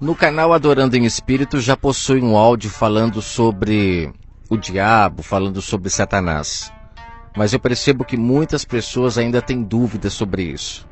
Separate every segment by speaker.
Speaker 1: No canal Adorando em Espírito já possui um áudio falando sobre o diabo, falando sobre Satanás. Mas eu percebo que muitas pessoas ainda têm dúvidas sobre isso.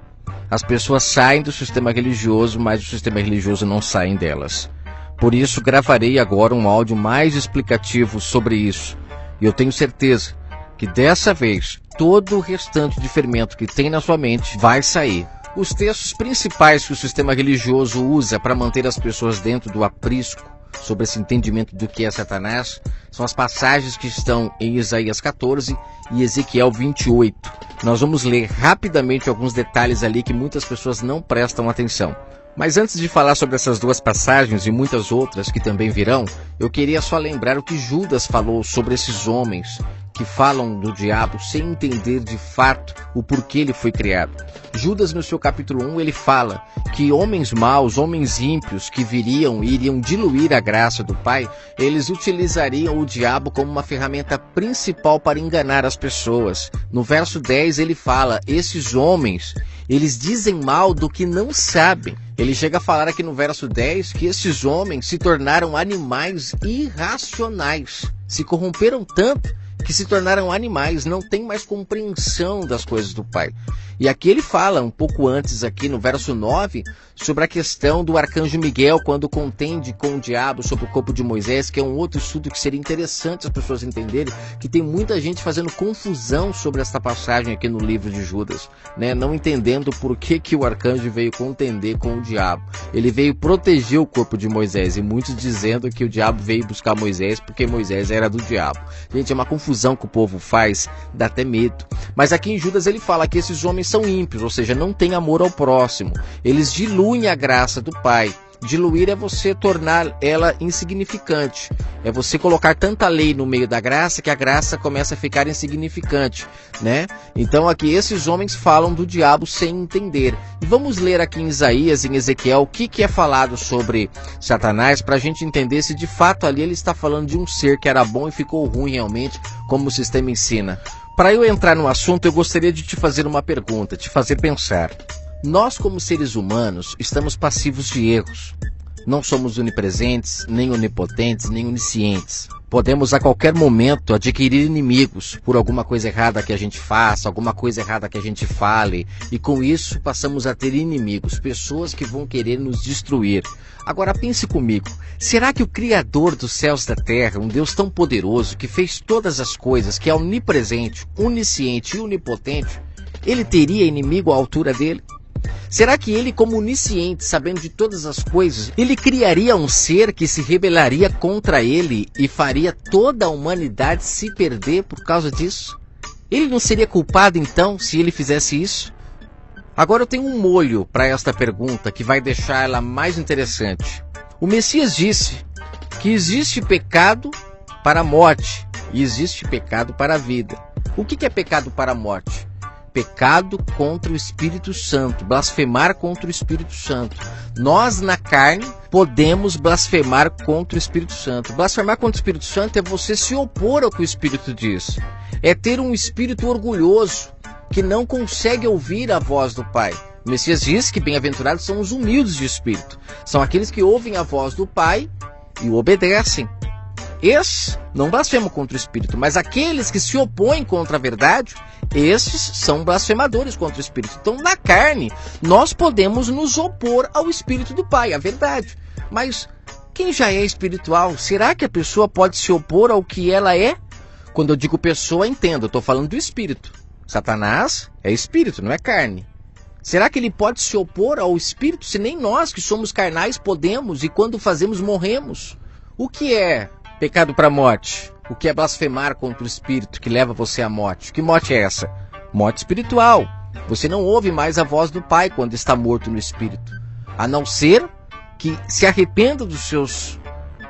Speaker 1: As pessoas saem do sistema religioso, mas o sistema religioso não sai delas. Por isso gravarei agora um áudio mais explicativo sobre isso. E eu tenho certeza que dessa vez todo o restante de fermento que tem na sua mente vai sair. Os textos principais que o sistema religioso usa para manter as pessoas dentro do aprisco sobre esse entendimento do que é Satanás são as passagens que estão em Isaías 14 e Ezequiel 28. Nós vamos ler rapidamente alguns detalhes ali que muitas pessoas não prestam atenção. Mas antes de falar sobre essas duas passagens e muitas outras que também virão, eu queria só lembrar o que Judas falou sobre esses homens que falam do diabo sem entender de fato o porquê ele foi criado. Judas, no seu capítulo 1, ele fala que homens maus, homens ímpios que viriam e iriam diluir a graça do Pai, eles utilizariam o diabo como uma ferramenta principal para enganar as pessoas. No verso 10 ele fala, esses homens, eles dizem mal do que não sabem. Ele chega a falar aqui no verso 10 que esses homens se tornaram animais irracionais, se corromperam tanto que se tornaram animais, não tem mais compreensão das coisas do Pai. E aqui ele fala, um pouco antes aqui no verso 9, sobre a questão do arcanjo Miguel, quando contende com o diabo sobre o corpo de Moisés, que é um outro estudo que seria interessante as pessoas entenderem, que tem muita gente fazendo confusão sobre esta passagem aqui no livro de Judas, né? Não entendendo por que o arcanjo veio contender com o diabo. Ele veio proteger o corpo de Moisés, e muitos dizendo que o diabo veio buscar Moisés porque Moisés era do diabo. Gente, é uma confusão que o povo faz, dá até medo. Mas aqui em Judas ele fala que esses homens são ímpios, ou seja, não têm amor ao próximo. Eles diluem a graça do Pai. Diluir é você tornar ela insignificante. É você colocar tanta lei no meio da graça que a graça começa a ficar insignificante, né? Então aqui esses homens falam do diabo sem entender. E vamos ler aqui em Isaías, em Ezequiel, o que é falado sobre Satanás, para a gente entender se de fato ali ele está falando de um ser que era bom e ficou ruim realmente, como o sistema ensina. Para eu entrar no assunto, eu gostaria de te fazer uma pergunta, te fazer pensar. Nós, como seres humanos, estamos passivos de erros. Não somos onipresentes, nem onipotentes, nem oniscientes. Podemos a qualquer momento adquirir inimigos por alguma coisa errada que a gente faça, alguma coisa errada que a gente fale, e com isso passamos a ter inimigos, pessoas que vão querer nos destruir. Agora pense comigo, será que o Criador dos céus e da terra, um Deus tão poderoso, que fez todas as coisas, que é onipresente, onisciente e onipotente, ele teria inimigo à altura dele? Será que ele, como onisciente, sabendo de todas as coisas, ele criaria um ser que se rebelaria contra ele e faria toda a humanidade se perder por causa disso? Ele não seria culpado então se ele fizesse isso? Agora eu tenho um molho para esta pergunta que vai deixar ela mais interessante. O Messias disse que existe pecado para a morte e existe pecado para a vida. O que é pecado para a morte? Pecado contra o Espírito Santo, blasfemar contra o Espírito Santo. Nós, na carne, podemos blasfemar contra o Espírito Santo. Blasfemar contra o Espírito Santo é você se opor ao que o Espírito diz. É ter um espírito orgulhoso, que não consegue ouvir a voz do Pai. O Messias diz que bem-aventurados são os humildes de espírito. São aqueles que ouvem a voz do Pai e o obedecem. Esses não blasfemam contra o Espírito, mas aqueles que se opõem contra a verdade, esses são blasfemadores contra o Espírito. Então, na carne, nós podemos nos opor ao Espírito do Pai, à verdade. Mas quem já é espiritual, será que a pessoa pode se opor ao que ela é? Quando eu digo pessoa, entenda, eu estou falando do Espírito. Satanás é Espírito, não é carne. Será que ele pode se opor ao Espírito, se nem nós que somos carnais podemos e quando fazemos morremos? O que é pecado para a morte? O que é blasfemar contra o Espírito que leva você à morte? Que morte é essa? Morte espiritual. Você não ouve mais a voz do Pai quando está morto no Espírito. A não ser que se arrependa dos seus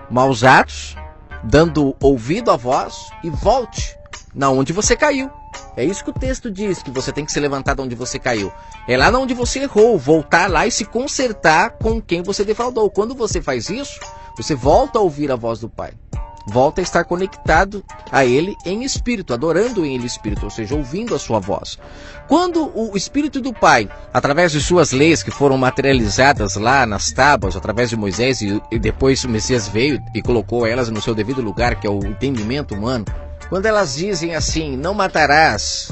Speaker 1: maus atos, dando ouvido à voz e volte na onde você caiu. É isso que o texto diz, que você tem que se levantar de onde você caiu. É lá onde você errou, voltar lá e se consertar com quem você defraudou. Quando você faz isso, você volta a ouvir a voz do Pai. volta a estar conectado a ele em espírito, adorando ele em espírito, ou seja, ouvindo a sua voz. Quando o Espírito do Pai, através de suas leis que foram materializadas lá nas tábuas, através de Moisés, e depois o Messias veio e colocou elas no seu devido lugar, que é o entendimento humano, quando elas dizem assim, não matarás,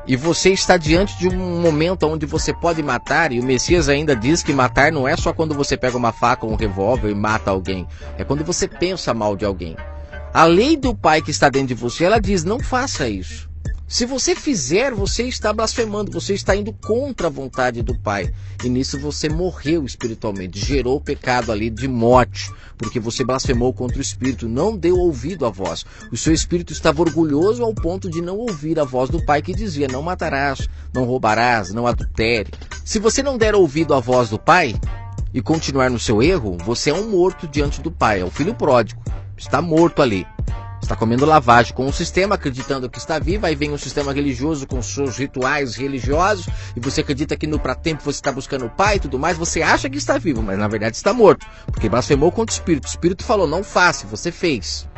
Speaker 1: e você está diante de um momento onde você pode matar, e o Messias ainda diz que matar não é só quando você pega uma faca ou um revólver e mata alguém, é quando você pensa mal de alguém. A lei do Pai que está dentro de você, ela diz, não faça isso. Se você fizer, você está blasfemando, você está indo contra a vontade do Pai. E nisso você morreu espiritualmente, gerou pecado ali de morte, porque você blasfemou contra o Espírito, não deu ouvido à voz. O seu Espírito estava orgulhoso ao ponto de não ouvir a voz do Pai que dizia, não matarás, não roubarás, não adultere. Se você não der ouvido à voz do Pai e continuar no seu erro, você é um morto diante do Pai, é o filho pródigo, está morto ali. Está comendo lavagem com o sistema, acreditando que está vivo, aí vem o sistema religioso com seus rituais religiosos, e você acredita que no pra-tempo você está buscando o Pai e tudo mais, você acha que está vivo, mas na verdade está morto, porque blasfemou contra o Espírito. O Espírito falou, não faça, você fez.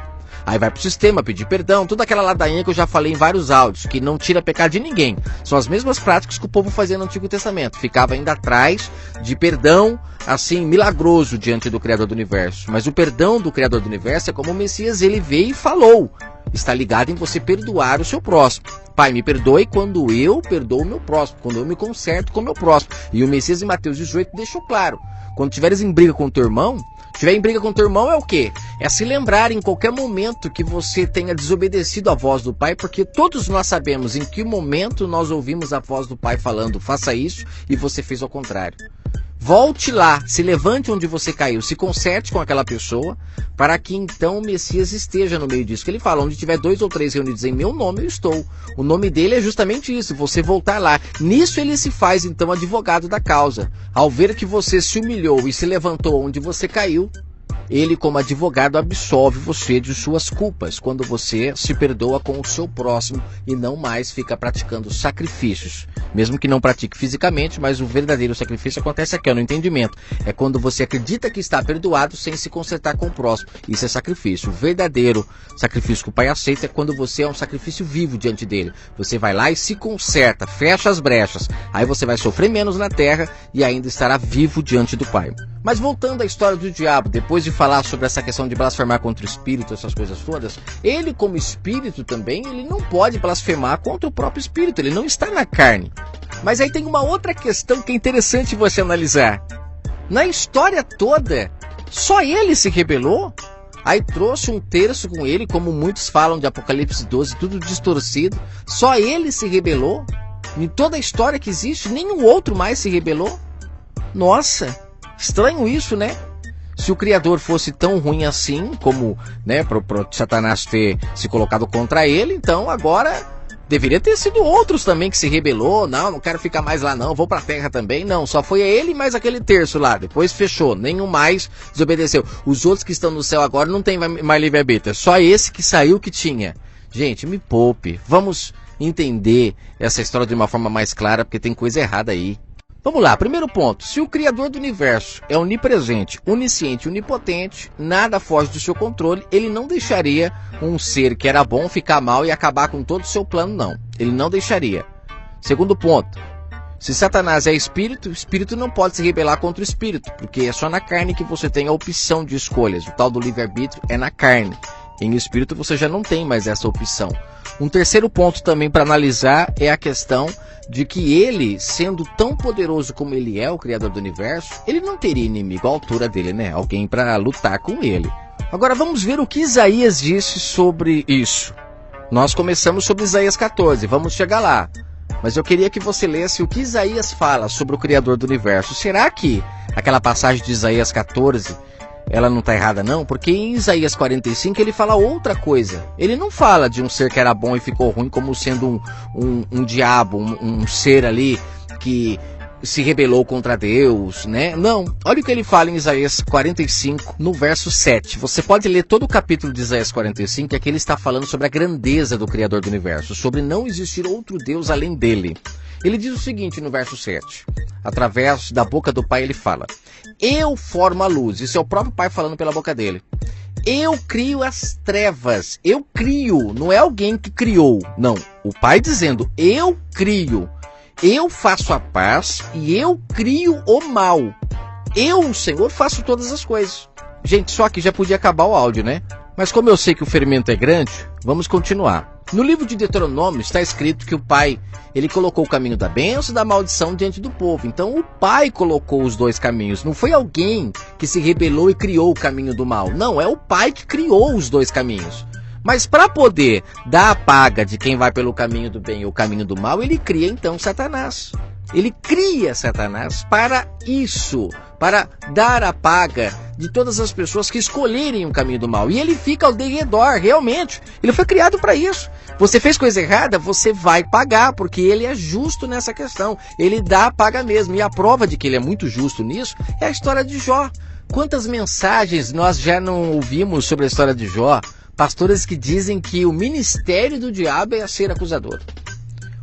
Speaker 1: Aí vai pro sistema pedir perdão, toda aquela ladainha que eu já falei em vários áudios, que não tira pecado de ninguém. São as mesmas práticas que o povo fazia no Antigo Testamento. Ficava ainda atrás de perdão, assim, milagroso diante do Criador do Universo. Mas o perdão do Criador do Universo é como o Messias, ele veio e falou. Está ligado em você perdoar o seu próximo. Pai, me perdoe quando eu perdoo o meu próximo, quando eu me conserto com o meu próximo. E o Messias em Mateus 18 deixou claro. Quando tiveres em briga com o teu irmão, tiver em briga com teu irmão é o quê? É se lembrar em qualquer momento que você tenha desobedecido a voz do Pai, porque todos nós sabemos em que momento nós ouvimos a voz do Pai falando, faça isso, e você fez ao contrário. Volte lá, se levante onde você caiu, se conserte com aquela pessoa, para que então o Messias esteja no meio disso. Que ele fala, onde tiver 2 ou 3 reunidos em meu nome, eu estou. O nome dele é justamente isso, você voltar lá. Nisso ele se faz então advogado da causa. Ao ver que você se humilhou e se levantou onde você caiu, ele como advogado absolve você de suas culpas, quando você se perdoa com o seu próximo e não mais fica praticando sacrifícios. Mesmo que não pratique fisicamente, mas o verdadeiro sacrifício acontece aqui, no entendimento. É quando você acredita que está perdoado sem se consertar com o próximo. Isso é sacrifício. O verdadeiro sacrifício que o Pai aceita é quando você é um sacrifício vivo diante dele. Você vai lá e se conserta, fecha as brechas. Aí você vai sofrer menos na terra e ainda estará vivo diante do Pai. Mas voltando à história do diabo, depois de falar sobre essa questão de blasfemar contra o Espírito, essas coisas todas, ele como Espírito também, ele não pode blasfemar contra o próprio Espírito, ele não está na carne. Mas aí tem uma outra questão que é interessante você analisar. Na história toda, só ele se rebelou? Aí trouxe um terço com ele, como muitos falam de Apocalipse 12, tudo distorcido. Só ele se rebelou? Em toda a história que existe, nenhum outro mais se rebelou? Nossa, estranho isso, né? Se o Criador fosse tão ruim assim, como, né, pro Satanás ter se colocado contra ele, então agora deveria ter sido outros também que se rebelou. Não quero ficar mais lá não, vou pra terra também. Não, só foi ele mais aquele terço lá, depois fechou, nenhum mais desobedeceu. Os outros que estão no céu agora não tem mais livre-arbítrio, só esse que saiu que tinha. Gente, me poupe, vamos entender essa história de uma forma mais clara, porque tem coisa errada aí. Vamos lá, primeiro ponto. Se o Criador do Universo é onipresente, onisciente, onipotente, nada foge do seu controle, ele não deixaria um ser que era bom ficar mal e acabar com todo o seu plano, não. Ele não deixaria. Segundo ponto. Se Satanás é espírito, o espírito não pode se rebelar contra o espírito, porque é só na carne que você tem a opção de escolhas. O tal do livre-arbítrio é na carne. Em espírito você já não tem mais essa opção. Um terceiro ponto também para analisar é a questão de que ele, sendo tão poderoso como ele é, o Criador do Universo, ele não teria inimigo à altura dele, né? Alguém para lutar com ele. Agora vamos ver o que Isaías disse sobre isso. Nós começamos sobre Isaías 14, vamos chegar lá. Mas eu queria que você lesse o que Isaías fala sobre o Criador do Universo. Será que aquela passagem de Isaías 14... ela não está errada não? Porque em Isaías 45 ele fala outra coisa. Ele não fala de um ser que era bom e ficou ruim como sendo um diabo, um ser ali que se rebelou contra Deus, né? Não. Olha o que ele fala em Isaías 45, no verso 7. Você pode ler todo o capítulo de Isaías 45, que aqui ele está falando sobre a grandeza do Criador do Universo, sobre não existir outro Deus além dele. Ele diz o seguinte no verso 7. Através da boca do Pai ele fala: eu formo a luz. Isso é o próprio Pai falando pela boca dele. eu crio as trevas, eu crio, não é alguém que criou, não. O Pai dizendo, eu crio, eu faço a paz e eu crio o mal. Eu, o Senhor, faço todas as coisas. Gente, só que já podia acabar o áudio, né? Mas como eu sei que o ferimento é grande, vamos continuar. No livro de Deuteronômio está escrito que o Pai, ele colocou o caminho da bênção e da maldição diante do povo. Então o Pai colocou os dois caminhos. Não foi alguém que se rebelou e criou o caminho do mal. Não, é o Pai que criou os dois caminhos. Mas para poder dar a paga de quem vai pelo caminho do bem ou o caminho do mal, ele cria então Satanás. Ele cria Satanás para isso, para dar a paga de todas as pessoas que escolherem o caminho do mal. E ele fica ao derredor, realmente. Ele foi criado para isso. Você fez coisa errada, você vai pagar, porque ele é justo nessa questão. Ele dá a paga mesmo. E a prova de que ele é muito justo nisso é a história de Jó. Quantas mensagens nós já não ouvimos sobre a história de Jó? Pastores que dizem que o ministério do diabo é ser acusador.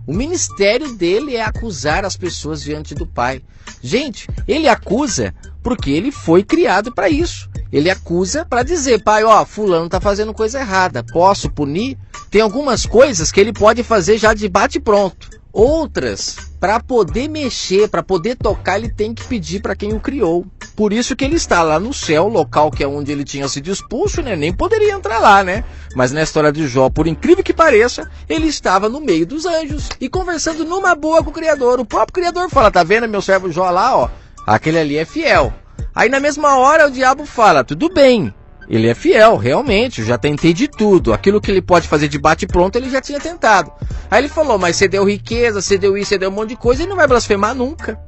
Speaker 1: O ministério dele é acusar as pessoas diante do Pai. Gente, ele acusa porque ele foi criado para isso. Ele acusa para dizer, Pai, ó, fulano está fazendo coisa errada, posso punir? Tem algumas coisas que ele pode fazer já de bate pronto. Outras, para poder mexer, para poder tocar, ele tem que pedir para quem o criou. Por isso que ele está lá no céu, local que é onde ele tinha sido expulso, né? Nem poderia entrar lá, né? Mas na história de Jó, por incrível que pareça, ele estava no meio dos anjos e conversando numa boa com o Criador. O próprio Criador fala, tá vendo meu servo Jó lá, ó? Aquele ali é fiel. Aí na mesma hora o diabo fala, tudo bem. Ele é fiel, realmente, eu já tentei de tudo. Aquilo que ele pode fazer de bate-pronto, ele já tinha tentado. Aí ele falou, mas você deu riqueza, você deu isso, você deu um monte de coisa, ele não vai blasfemar nunca.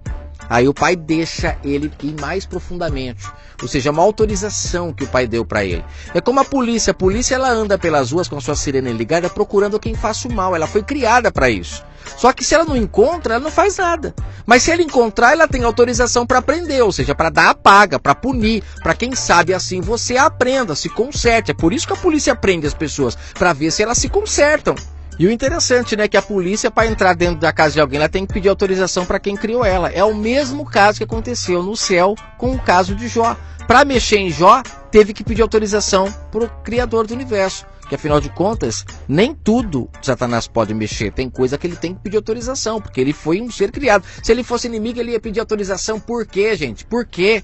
Speaker 1: Aí o Pai deixa ele ir mais profundamente. Ou seja, uma autorização que o Pai deu para ele. É como a polícia ela anda pelas ruas com a sua sirene ligada procurando quem faça o mal. Ela foi criada para isso. Só que se ela não encontra, ela não faz nada. Mas se ela encontrar, ela tem autorização para prender, ou seja, para dar a paga, para punir, para quem sabe assim você aprenda, se conserte. É por isso que a polícia prende as pessoas, para ver se elas se consertam. E o interessante, né, que a polícia, para entrar dentro da casa de alguém, ela tem que pedir autorização para quem criou ela. É o mesmo caso que aconteceu no céu com o caso de Jó. Para mexer em Jó, teve que pedir autorização para o Criador do universo. Que afinal de contas, nem tudo Satanás pode mexer. Tem coisa que ele tem que pedir autorização, porque ele foi um ser criado. Se ele fosse inimigo, ele ia pedir autorização. Por quê, gente? Por quê?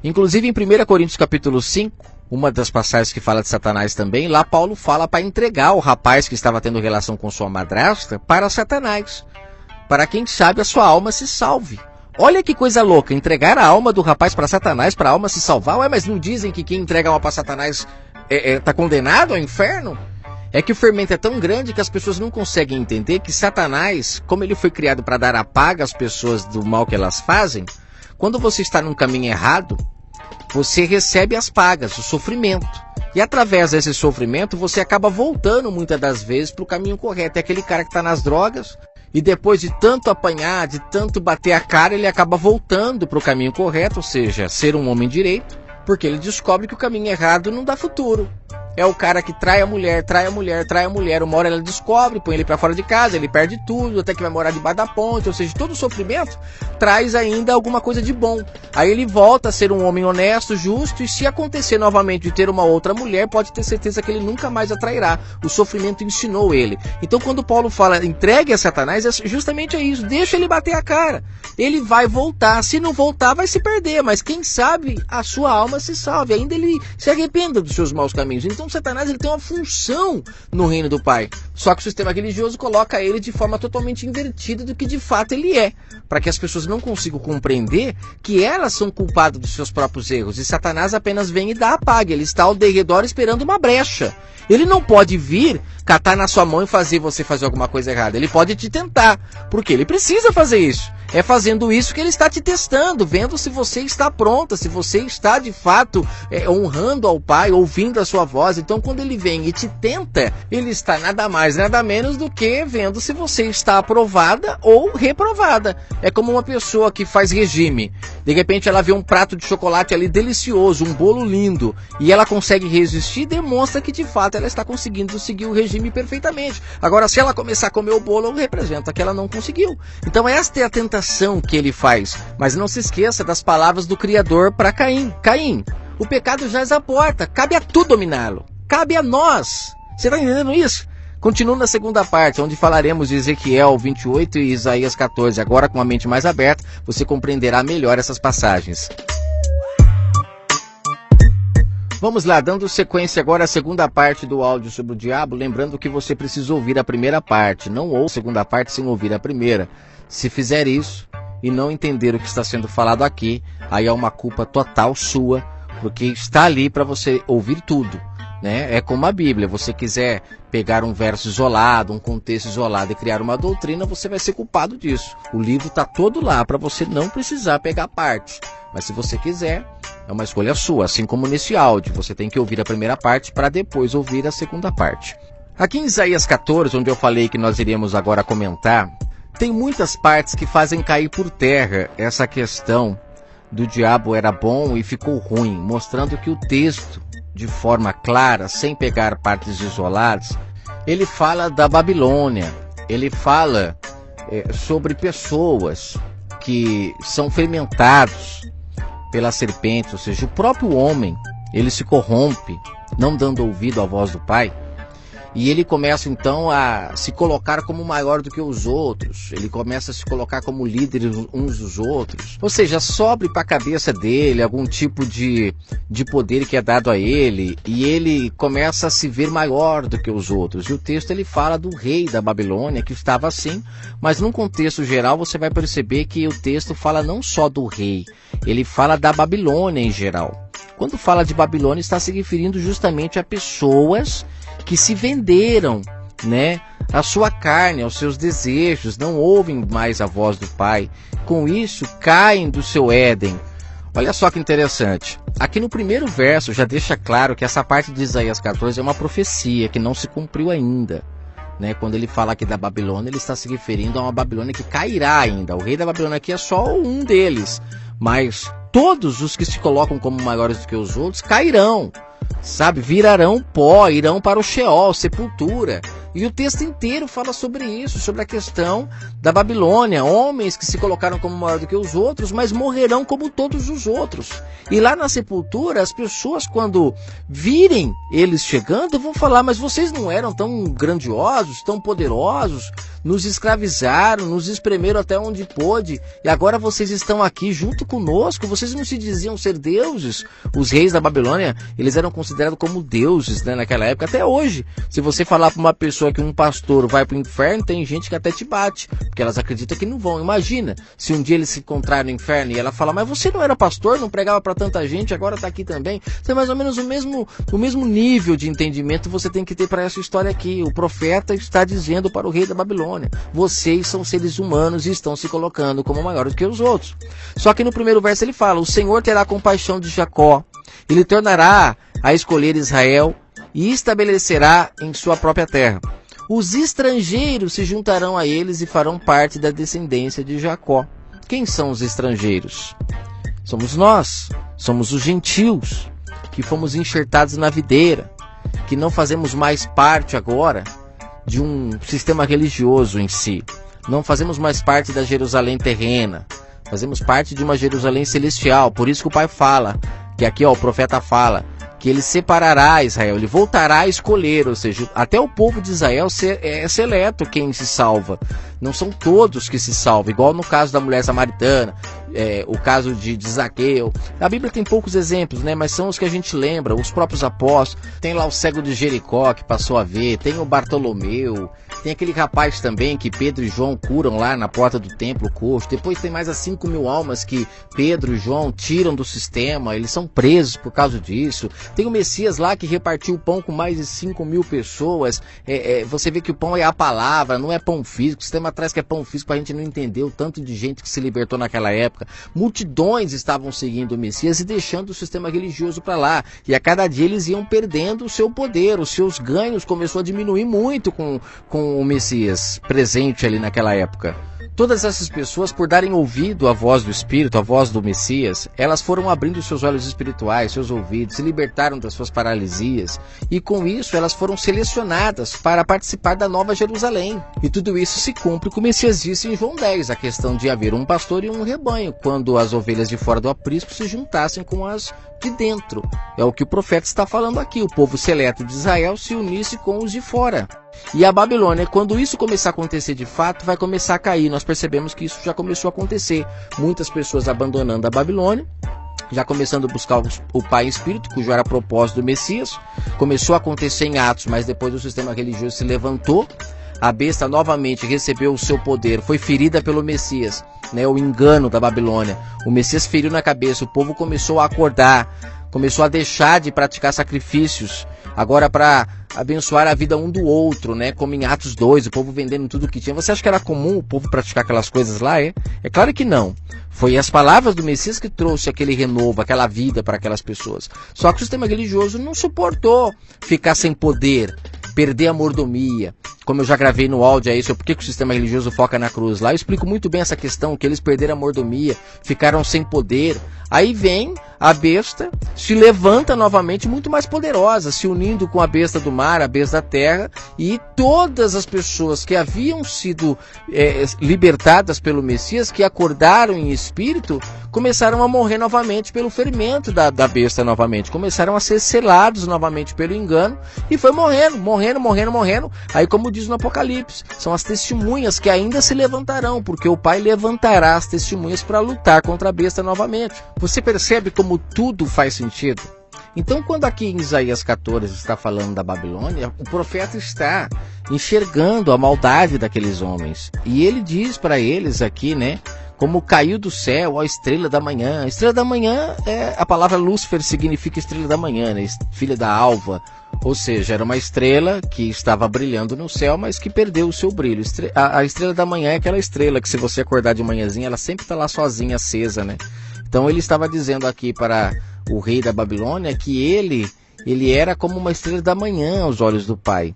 Speaker 1: Inclusive em 1 Coríntios capítulo 5, uma das passagens que fala de Satanás também, lá Paulo fala para entregar o rapaz que estava tendo relação com sua madrasta para Satanás. Para quem sabe a sua alma se salve. Olha que coisa louca, entregar a alma do rapaz para Satanás, para a alma se salvar. Ué, mas não dizem que quem entrega a alma para Satanás está condenado ao inferno? É que o fermento é tão grande que as pessoas não conseguem entender que Satanás, como ele foi criado para dar a paga às pessoas do mal que elas fazem, quando você está num caminho errado, você recebe as pagas, o sofrimento. E através desse sofrimento, você acaba voltando muitas das vezes para o caminho correto. É aquele cara que está nas drogas e depois de tanto apanhar, de tanto bater a cara, ele acaba voltando para o caminho correto, ou seja, ser um homem direito, porque ele descobre que o caminho errado não dá futuro. É o cara que trai a mulher, trai a mulher, trai a mulher. Uma hora ela descobre, põe ele pra fora de casa, ele perde tudo, até que vai morar debaixo da ponte. Ou seja, todo o sofrimento traz ainda alguma coisa de bom. Aí ele volta a ser um homem honesto, justo, e se acontecer novamente de ter uma outra mulher, pode ter certeza que ele nunca mais a trairá. O sofrimento ensinou ele. Então quando Paulo fala entregue a Satanás, é justamente isso. Deixa ele bater a cara. Ele vai voltar. Se não voltar, vai se perder. Mas quem sabe a sua alma se salve. Ainda ele se arrependa dos seus maus caminhos. Então Satanás ele tem uma função no reino do Pai. Só que o sistema religioso coloca ele de forma totalmente invertida do que de fato ele é. Para que as pessoas não consigam compreender que elas são culpadas dos seus próprios erros. E Satanás apenas vem e dá a paga. Ele está ao derredor esperando uma brecha. Ele não pode vir, catar na sua mão e fazer você fazer alguma coisa errada. Ele pode te tentar, porque ele precisa fazer isso. É fazendo isso que ele está te testando, vendo se você está pronta, se você está de fato honrando ao Pai, ouvindo a sua voz. Então quando ele vem e te tenta, ele está nada mais, nada menos do que vendo se você está aprovada ou reprovada. É como uma pessoa que faz regime. De repente ela vê um prato de chocolate ali delicioso, um bolo lindo, e ela consegue resistir, demonstra que de fato ela está conseguindo seguir o regime perfeitamente. Agora, se ela começar a comer o bolo, representa que ela não conseguiu. Então esta é a tentação que ele faz. Mas não se esqueça das palavras do Criador para Caim. Caim, O pecado jaz à porta, cabe a tu dominá-lo, cabe a nós. Você está entendendo isso? Continuo na segunda parte, onde falaremos de Ezequiel 28 e Isaías 14. Agora, com a mente mais aberta, você compreenderá melhor essas passagens. Vamos lá, dando sequência agora à segunda parte do áudio sobre o diabo, lembrando que você precisa ouvir a primeira parte. Não ouça a segunda parte sem ouvir a primeira. Se fizer isso e não entender o que está sendo falado aqui, aí é uma culpa total sua, porque está ali para você ouvir tudo. Né? É como a Bíblia, você quiser pegar um verso isolado, um contexto isolado e criar uma doutrina, você vai ser culpado disso. O livro está todo lá para você não precisar pegar parte. Mas se você quiser, é uma escolha sua, assim como nesse áudio. Você tem que ouvir a primeira parte para depois ouvir a segunda parte. Aqui em Isaías 14, onde eu falei que nós iríamos agora comentar, tem muitas partes que fazem cair por terra essa questão do diabo era bom e ficou ruim, mostrando que o texto, de forma clara, sem pegar partes isoladas, ele fala da Babilônia, ele fala sobre pessoas que são fermentados pela serpente, ou seja, o próprio homem, ele se corrompe, não dando ouvido à voz do Pai, e ele começa então a se colocar como maior do que os outros, ele começa a se colocar como líder uns dos outros, ou seja, sobe para a cabeça dele algum tipo de poder que é dado a ele, e ele começa a se ver maior do que os outros. E o texto ele fala do rei da Babilônia, que estava assim, mas num contexto geral você vai perceber que o texto fala não só do rei, ele fala da Babilônia em geral. Quando fala de Babilônia, está se referindo justamente a pessoas que se venderam, né, a sua carne, aos seus desejos, não ouvem mais a voz do Pai. Com isso, caem do seu Éden. Olha só que interessante. Aqui no primeiro verso já deixa claro que essa parte de Isaías 14 é uma profecia que não se cumpriu ainda. Né? Quando ele fala aqui da Babilônia, ele está se referindo a uma Babilônia que cairá ainda. O rei da Babilônia aqui é só um deles. Mas todos os que se colocam como maiores do que os outros cairão. Sabe, virarão pó, irão para o Sheol, sepultura. E o texto inteiro fala sobre isso, sobre a questão da Babilônia. Homens que se colocaram como maior do que os outros, mas morrerão como todos os outros. E lá na sepultura, as pessoas, quando virem eles chegando, vão falar: mas vocês não eram tão grandiosos, tão poderosos, nos escravizaram, nos espremeram até onde pôde, e agora vocês estão aqui junto conosco, vocês não se diziam ser deuses? Os reis da Babilônia, eles eram considerados como deuses, né, naquela época. Até hoje, se você falar para uma pessoa que um pastor vai para o inferno, tem gente que até te bate, porque elas acreditam que não vão. Imagina, se um dia eles se encontrarem no inferno e ela falar: mas você não era pastor, não pregava para tanta gente, agora está aqui também. Então, mais ou menos o mesmo nível de entendimento você tem que ter para essa história aqui. O profeta está dizendo para o rei da Babilônia: vocês são seres humanos e estão se colocando como maiores que os outros. Só que no primeiro verso ele fala: o Senhor terá compaixão de Jacó, ele tornará a escolher Israel e estabelecerá em sua própria terra. Os estrangeiros se juntarão a eles e farão parte da descendência de Jacó. Quem são os estrangeiros? Somos nós, somos os gentios, que fomos enxertados na videira, que não fazemos mais parte agora de um sistema religioso em si. Não fazemos mais parte da Jerusalém terrena, fazemos parte de uma Jerusalém celestial. Por isso que o Pai fala, que aqui o profeta fala, que ele separará Israel, ele voltará a escolher, ou seja, até o povo de Israel é seleto quem se salva. Não são todos que se salvam, igual no caso da mulher samaritana, o caso de Zaqueu. A Bíblia tem poucos exemplos, né? Mas são os que a gente lembra, os próprios apóstolos. Tem lá o cego de Jericó que passou a ver, tem o Bartolomeu, tem aquele rapaz também que Pedro e João curam lá na porta do templo, coxo. Depois tem mais as 5.000 almas que Pedro e João tiram do sistema, eles são presos por causa disso. Tem o Messias lá que repartiu o pão com mais de 5.000 pessoas. Você vê que o pão é a palavra, não é pão físico. O sistema traz que é pão físico, a gente não entendeu o tanto de gente que se libertou naquela época. Multidões estavam seguindo o Messias e deixando o sistema religioso para lá. E a cada dia eles iam perdendo o seu poder, os seus ganhos começou a diminuir muito com o Messias presente ali naquela época. Todas essas pessoas, por darem ouvido à voz do Espírito, à voz do Messias, elas foram abrindo seus olhos espirituais, seus ouvidos, se libertaram das suas paralisias, e com isso elas foram selecionadas para participar da Nova Jerusalém. E tudo isso se cumpre, como o Messias disse em João 10, a questão de haver um pastor e um rebanho. rebanho quando as ovelhas de fora do aprisco se juntassem com as de dentro. É o que o profeta está falando aqui. O povo seleto de Israel se unisse com os de fora. E a Babilônia, quando isso começar a acontecer de fato, vai começar a cair. Nós percebemos que isso já começou a acontecer. Muitas pessoas abandonando a Babilônia, já começando a buscar o Pai em Espírito, cujo era propósito do Messias. Começou a acontecer em Atos, mas depois o sistema religioso se levantou. A besta novamente recebeu o seu poder, foi ferida pelo Messias, né, o engano da Babilônia. O Messias feriu na cabeça, o povo começou a acordar, começou a deixar de praticar sacrifícios, agora para abençoar a vida um do outro, né, como em Atos 2, o povo vendendo tudo que tinha. Você acha que era comum o povo praticar aquelas coisas lá? É claro que não. Foi as palavras do Messias que trouxe aquele renovo, aquela vida para aquelas pessoas. Só que o sistema religioso não suportou ficar sem poder, perder a mordomia. Como eu já gravei no áudio aí sobre por que o sistema religioso foca na cruz lá, eu explico muito bem essa questão, que eles perderam a mordomia, ficaram sem poder. Aí vem a besta, se levanta novamente muito mais poderosa, se unindo com a besta do mar, a besta da terra, e todas as pessoas que haviam sido libertadas pelo Messias, que acordaram em espírito, começaram a morrer novamente pelo ferimento da besta novamente, começaram a ser selados novamente pelo engano, e foi morrendo. Aí, como diz no Apocalipse, são as testemunhas que ainda se levantarão, porque o Pai levantará as testemunhas para lutar contra a besta novamente. Você percebe como tudo faz sentido? Então, quando aqui em Isaías 14 está falando da Babilônia, o profeta está enxergando a maldade daqueles homens. E ele diz para eles aqui, né, como caiu do céu a estrela da manhã. A estrela da manhã, a palavra Lúcifer significa estrela da manhã, né, filha da alva. Ou seja, era uma estrela que estava brilhando no céu, mas que perdeu o seu brilho. A estrela da manhã é aquela estrela que, se você acordar de manhãzinha, ela sempre está lá sozinha, acesa, né? Então ele estava dizendo aqui para o rei da Babilônia que ele era como uma estrela da manhã aos olhos do Pai.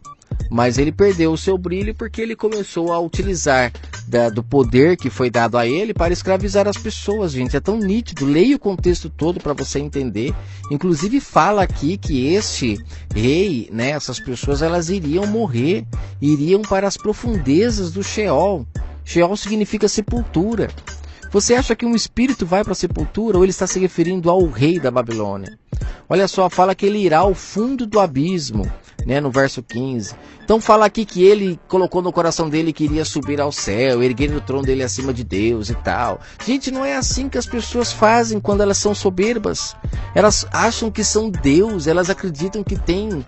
Speaker 1: Mas ele perdeu o seu brilho porque ele começou a utilizar do poder que foi dado a ele para escravizar as pessoas, gente. É tão nítido. Leia o contexto todo para você entender. Inclusive fala aqui que este rei, né, essas pessoas, elas iriam morrer, iriam para as profundezas do Sheol. Sheol significa sepultura. Você acha que um espírito vai para a sepultura ou ele está se referindo ao rei da Babilônia? Olha só, fala que ele irá ao fundo do abismo, né, no verso 15. Então fala aqui que ele colocou no coração dele que iria subir ao céu, erguer o trono dele acima de Deus e tal. Gente, não é assim que as pessoas fazem quando elas são soberbas. Elas acham que são Deus, elas acreditam que têm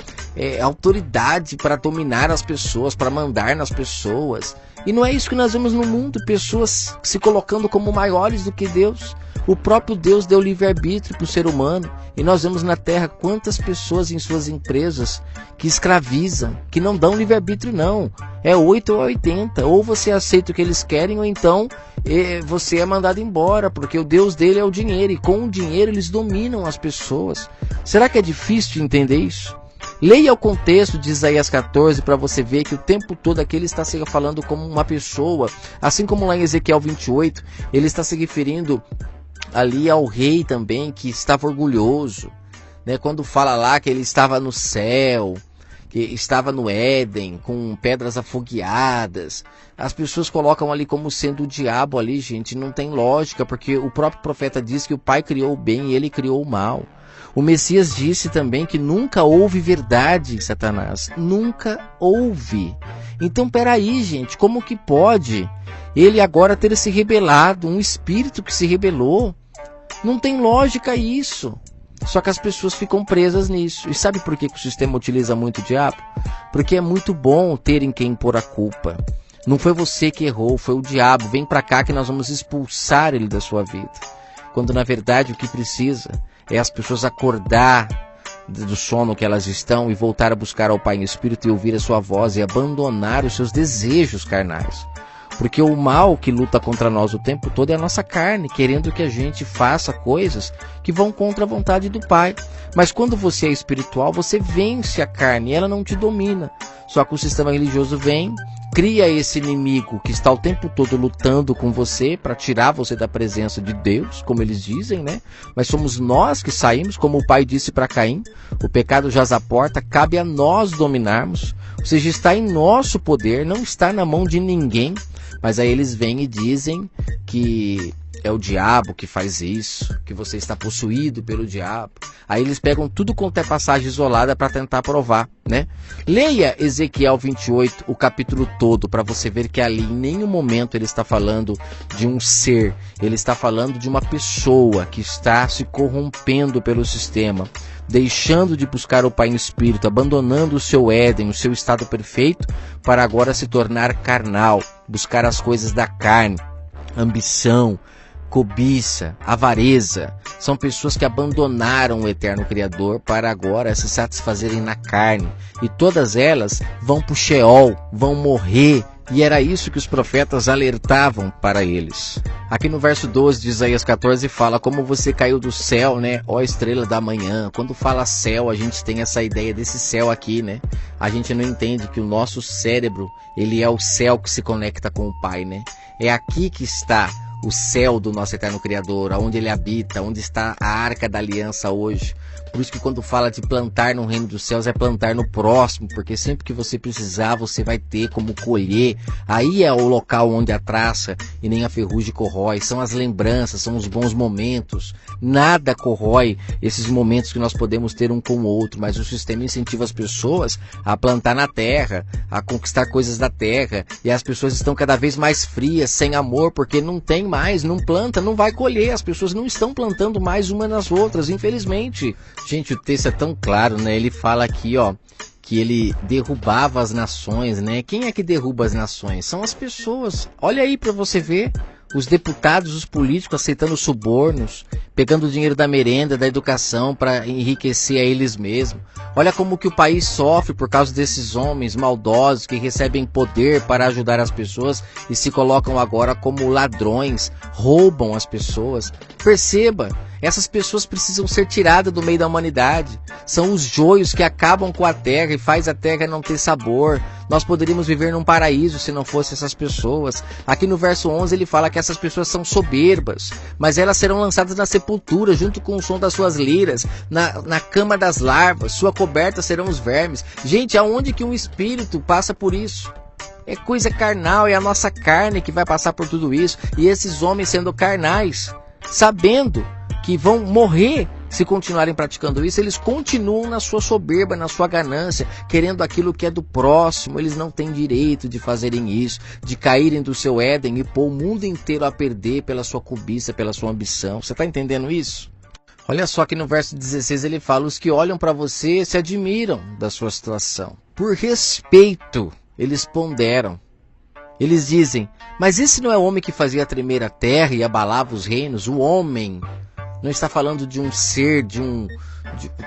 Speaker 1: autoridade para dominar as pessoas, para mandar nas pessoas. E não é isso que nós vemos no mundo, pessoas se colocando como maiores do que Deus. O próprio Deus deu livre-arbítrio para o ser humano. E nós vemos na Terra quantas pessoas em suas empresas que escravizam, que não dão livre-arbítrio não. É 8 ou 80. Ou você aceita o que eles querem, ou então você é mandado embora, porque o Deus dele é o dinheiro. E com o dinheiro eles dominam as pessoas. Será que é difícil de entender isso? Leia o contexto de Isaías 14 para você ver que o tempo todo aqui ele está se falando como uma pessoa. Assim como lá em Ezequiel 28, ele está se referindo ali ao rei também, que estava orgulhoso, né? Quando fala lá que ele estava no céu, que estava no Éden, com pedras afogueadas. As pessoas colocam ali como sendo o diabo ali, gente. Não tem lógica, porque o próprio profeta diz que o Pai criou o bem e ele criou o mal. O Messias disse também que nunca houve verdade em Satanás. Nunca houve. Então, peraí, gente, como que pode ele agora ter se rebelado? Um espírito que se rebelou? Não tem lógica isso. Só que as pessoas ficam presas nisso. E sabe por que o sistema utiliza muito o diabo? Porque é muito bom ter em quem pôr a culpa. Não foi você que errou, foi o diabo. Vem pra cá que nós vamos expulsar ele da sua vida. Quando na verdade o que precisa é as pessoas acordar do sono que elas estão e voltar a buscar ao Pai em Espírito e ouvir a sua voz e abandonar os seus desejos carnais. Porque o mal que luta contra nós o tempo todo é a nossa carne, querendo que a gente faça coisas que vão contra a vontade do Pai. Mas quando você é espiritual, você vence a carne e ela não te domina. Só que o sistema religioso vem, cria esse inimigo que está o tempo todo lutando com você para tirar você da presença de Deus, como eles dizem, né? Mas somos nós que saímos, como o pai disse para Caim, o pecado jaz à porta, cabe a nós dominarmos. Ou seja, está em nosso poder, não está na mão de ninguém. Mas aí eles vêm e dizem que é o diabo que faz isso, que você está possuído pelo diabo. Aí eles pegam tudo quanto é passagem isolada para tentar provar, né? Leia Ezequiel 28, o capítulo todo, para você ver que ali em nenhum momento ele está falando de um ser. Ele está falando de uma pessoa que está se corrompendo pelo sistema, deixando de buscar o Pai em espírito, abandonando o seu Éden, o seu estado perfeito, para agora se tornar carnal, buscar as coisas da carne, ambição, cobiça, avareza. São pessoas que abandonaram o eterno Criador para agora se satisfazerem na carne. E todas elas vão para o Sheol, vão morrer. E era isso que os profetas alertavam para eles. Aqui no verso 12 de Isaías 14 fala como você caiu do céu, né? Ó estrela da manhã. Quando fala céu, a gente tem essa ideia desse céu aqui, né? A gente não entende que o nosso cérebro, ele é o céu que se conecta com o Pai, né? É aqui que está o céu do nosso eterno Criador, onde ele habita, onde está a arca da aliança hoje. Por isso que quando fala de plantar no reino dos céus, é plantar no próximo, porque sempre que você precisar, você vai ter como colher. Aí é o local onde a traça e nem a ferrugem corrói. São as lembranças, são os bons momentos. Nada corrói esses momentos que nós podemos ter um com o outro, mas o sistema incentiva as pessoas a plantar na terra, a conquistar coisas da terra, e as pessoas estão cada vez mais frias, sem amor, porque não tem mais, não planta, não vai colher. As pessoas não estão plantando mais umas nas outras, infelizmente. Gente, o texto é tão claro, né? Ele fala aqui, ó, que ele derrubava as nações, né? Quem é que derruba as nações? São as pessoas. Olha aí para você ver. Os deputados, os políticos aceitando subornos, pegando o dinheiro da merenda, da educação para enriquecer a eles mesmos. Olha como que o país sofre por causa desses homens maldosos que recebem poder para ajudar as pessoas e se colocam agora como ladrões, roubam as pessoas. Perceba, essas pessoas precisam ser tiradas do meio da humanidade. São os joios que acabam com a terra e faz a terra não ter sabor. Nós poderíamos viver num paraíso se não fossem essas pessoas. Aqui no verso 11 ele fala que essas pessoas são soberbas, mas elas serão lançadas na sepultura junto com o som das suas liras, na cama das larvas, sua coberta serão os vermes. Gente, aonde que um espírito passa por isso? É coisa carnal, é a nossa carne que vai passar por tudo isso. E esses homens sendo carnais, sabendo que vão morrer se continuarem praticando isso, eles continuam na sua soberba, na sua ganância, querendo aquilo que é do próximo. Eles não têm direito de fazerem isso, de caírem do seu Éden e pôr o mundo inteiro a perder pela sua cobiça, pela sua ambição. Você está entendendo isso? Olha só que no verso 16 ele fala: os que olham para você se admiram da sua situação. Por respeito, eles ponderam. Eles dizem: mas esse não é o homem que fazia tremer a terra e abalava os reinos? O homem não está falando de um ser,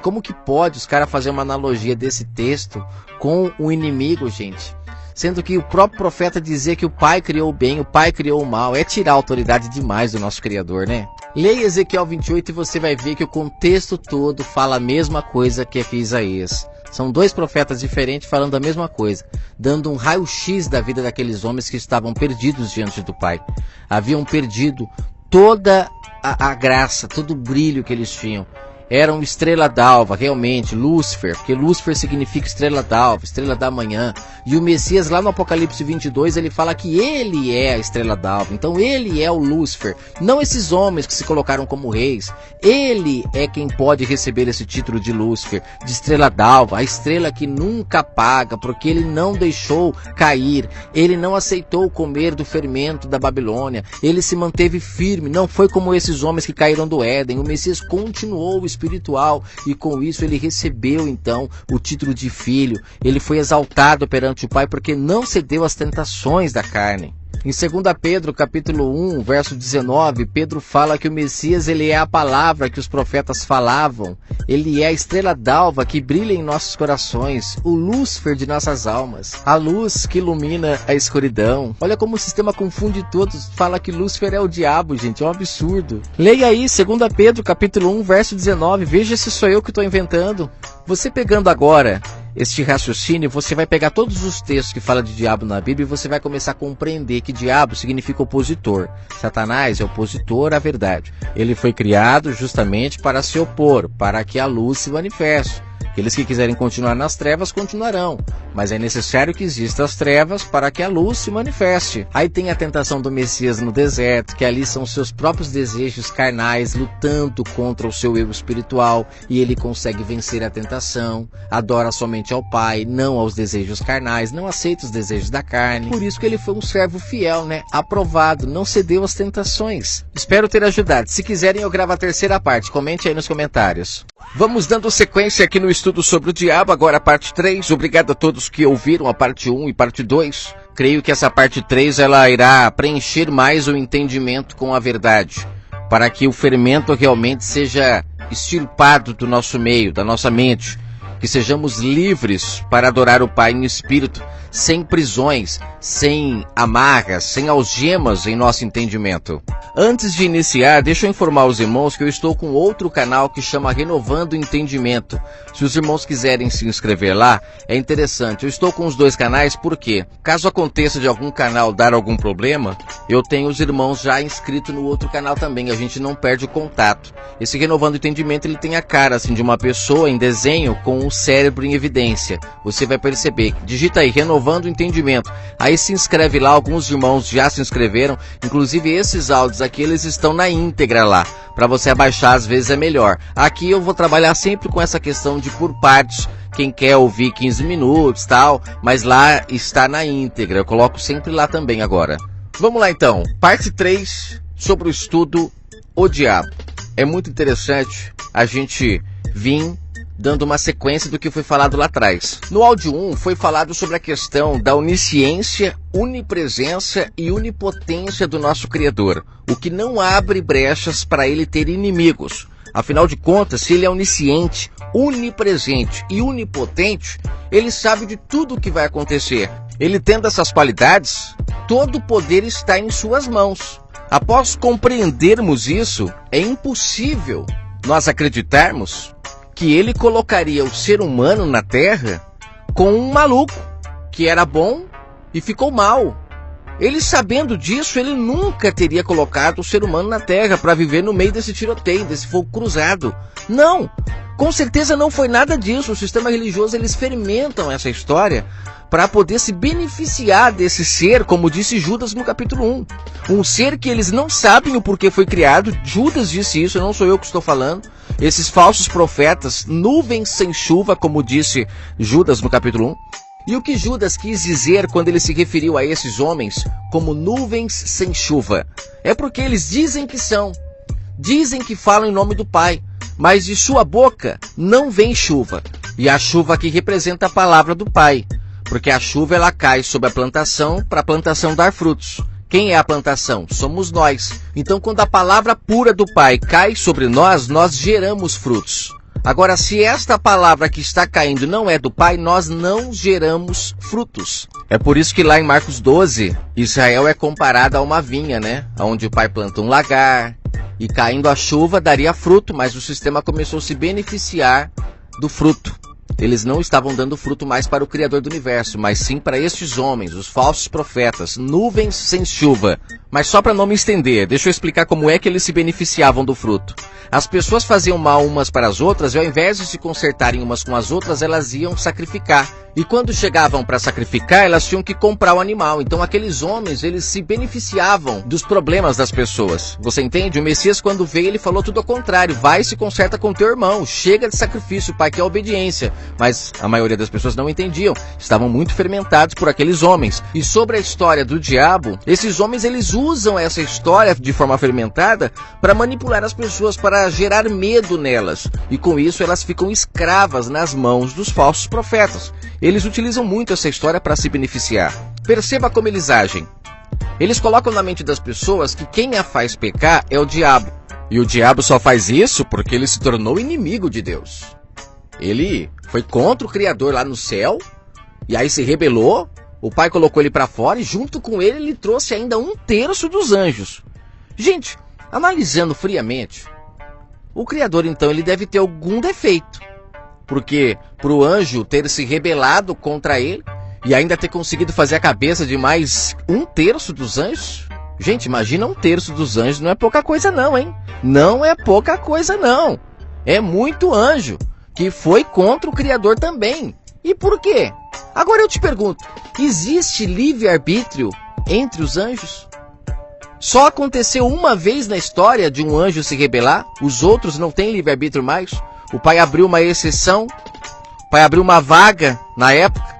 Speaker 1: como que pode os caras fazer uma analogia desse texto com o inimigo, gente? Sendo que o próprio profeta dizia que o Pai criou o bem, o Pai criou o mal. É tirar a autoridade demais do nosso Criador, né? Leia Ezequiel 28 e você vai ver que o contexto todo fala a mesma coisa que aqui Isaías. São dois profetas diferentes falando a mesma coisa, dando um raio-x da vida daqueles homens que estavam perdidos diante do Pai. Haviam perdido toda a graça, todo o brilho que eles tinham. Eram estrela d'alva, realmente, Lúcifer, porque Lúcifer significa estrela d'alva, estrela da manhã. E o Messias, lá no Apocalipse 22, ele fala que ele é a estrela d'alva. Então ele é o Lúcifer, não esses homens que se colocaram como reis. Ele é quem pode receber esse título de Lúcifer, de estrela d'alva, a estrela que nunca apaga, porque ele não deixou cair. Ele não aceitou comer do fermento da Babilônia. Ele se manteve firme, não foi como esses homens que caíram do Éden. O Messias continuou espiritual e com isso ele recebeu então o título de filho. Ele foi exaltado perante o Pai porque não cedeu às tentações da carne. Em 2 Pedro, capítulo 1, verso 19, Pedro fala que o Messias ele é a palavra que os profetas falavam. Ele é a estrela d'alva que brilha em nossos corações, o Lúcifer de nossas almas, a luz que ilumina a escuridão. Olha como o sistema confunde todos, fala que Lúcifer é o diabo, gente, é um absurdo. Leia aí 2 Pedro, capítulo 1, verso 19, veja se sou eu que estou inventando. Você pegando agora este raciocínio, você vai pegar todos os textos que falam de diabo na Bíblia e você vai começar a compreender que diabo significa opositor. Satanás é opositor à verdade. Ele foi criado justamente para se opor, para que a luz se manifeste. Aqueles que quiserem continuar nas trevas, continuarão. mas é necessário que existam as trevas para que a luz se manifeste. Aí tem a tentação do Messias no deserto, que ali são seus próprios desejos carnais lutando contra o seu eu espiritual, e ele consegue vencer a tentação, adora somente ao Pai, não aos desejos carnais, não aceita os desejos da carne. Por isso que ele foi um servo fiel, aprovado, não cedeu às tentações. Espero ter ajudado. Se quiserem, eu gravo a terceira parte. Comente aí nos comentários. Vamos dando sequência aqui no estudo sobre o diabo, agora a parte 3. Obrigado a todos que ouviram a parte 1 e parte 2. Creio que essa parte 3 ela irá preencher mais o entendimento com a verdade, para que o fermento realmente seja extirpado do nosso meio, da nossa mente, que sejamos livres para adorar o Pai em espírito, sem prisões, sem amarras, sem algemas em nosso entendimento. Antes de iniciar, deixa eu informar os irmãos que eu estou com outro canal que chama Renovando o Entendimento. Se os irmãos quiserem se inscrever lá, é interessante. Eu estou com os dois canais porque, caso aconteça de algum canal dar algum problema, eu tenho os irmãos já inscritos no outro canal também, a gente não perde o contato. Esse Renovando o Entendimento, ele tem a cara assim de uma pessoa em desenho com o cérebro em evidência. Você vai perceber, digita aí, Renovando o Entendimento. Aí se inscreve lá, alguns irmãos já se inscreveram, inclusive esses áudios aqui, eles estão na íntegra lá. Para você abaixar, às vezes é melhor. Aqui eu vou trabalhar sempre com essa questão de por partes, quem quer ouvir 15 minutos tal, mas lá está na íntegra, eu coloco sempre lá também agora. Vamos lá então, parte 3 sobre o estudo O Diabo. É muito interessante a gente vir dando uma sequência do que foi falado lá atrás. No áudio 1 foi falado sobre a questão da onisciência, onipresença e onipotência do nosso Criador, o que não abre brechas para ele ter inimigos. Afinal de contas, se ele é onisciente, onipresente e onipotente, ele sabe de tudo o que vai acontecer. Ele tendo essas qualidades, todo o poder está em suas mãos. Após compreendermos isso, é impossível nós acreditarmos que ele colocaria o ser humano na Terra com um maluco, que era bom e ficou mal. Ele, sabendo disso, ele nunca teria colocado o ser humano na Terra para viver no meio desse tiroteio, desse fogo cruzado. Não, com certeza não foi nada disso. O sistema religioso, eles fermentam essa história para poder se beneficiar desse ser, como disse Judas no capítulo 1. Um ser que eles não sabem o porquê foi criado. Judas disse isso, não sou eu que estou falando. Esses falsos profetas, nuvens sem chuva, como disse Judas no capítulo 1. E o que Judas quis dizer quando ele se referiu a esses homens como nuvens sem chuva? É porque eles dizem que são, dizem que falam em nome do Pai, mas de sua boca não vem chuva. E a chuva aqui representa a palavra do Pai, porque a chuva ela cai sobre a plantação para a plantação dar frutos. Quem é a plantação? Somos nós. Então, quando a palavra pura do Pai cai sobre nós, nós geramos frutos. Agora, se esta palavra que está caindo não é do Pai, nós não geramos frutos. É por isso que lá em Marcos 12, Israel é comparada a uma vinha, onde o Pai planta um lagar e caindo a chuva daria fruto, mas o sistema começou a se beneficiar do fruto. Eles não estavam dando fruto mais para o Criador do Universo, mas sim para estes homens, os falsos profetas, nuvens sem chuva. Mas só para não me estender, deixa eu explicar como é que eles se beneficiavam do fruto. As pessoas faziam mal umas para as outras e ao invés de se consertarem umas com as outras, elas iam sacrificar. E quando chegavam para sacrificar, elas tinham que comprar o animal. Então aqueles homens, eles se beneficiavam dos problemas das pessoas. Você entende? O Messias, quando veio, ele falou tudo ao contrário. Vai e se conserta com teu irmão. Chega de sacrifício, o Pai quer obediência. Mas a maioria das pessoas não entendiam. Estavam muito fermentados por aqueles homens. E sobre a história do diabo, esses homens, eles usam essa história de forma fermentada para manipular as pessoas, para gerar medo nelas. E com isso, elas ficam escravas nas mãos dos falsos profetas. Eles utilizam muito essa história para se beneficiar. Perceba como eles agem. Eles colocam na mente das pessoas que quem a faz pecar é o diabo. E o diabo só faz isso porque ele se tornou inimigo de Deus. Ele foi contra o Criador lá no céu, e aí se rebelou, o Pai colocou ele para fora, e junto com ele, ele trouxe ainda 1/3 dos anjos. Gente, analisando friamente, o Criador então ele deve ter algum defeito. Porque para o anjo ter se rebelado contra ele e ainda ter conseguido fazer a cabeça de mais 1/3 dos anjos. Gente, imagina 1/3 dos anjos, não é pouca coisa não, hein? Não é pouca coisa não. É muito anjo que foi contra o Criador também. E por quê? Agora eu te pergunto, existe livre-arbítrio entre os anjos? Só aconteceu uma vez na história de um anjo se rebelar? Os outros não têm livre-arbítrio mais? O Pai abriu uma exceção? O Pai abriu uma vaga na época?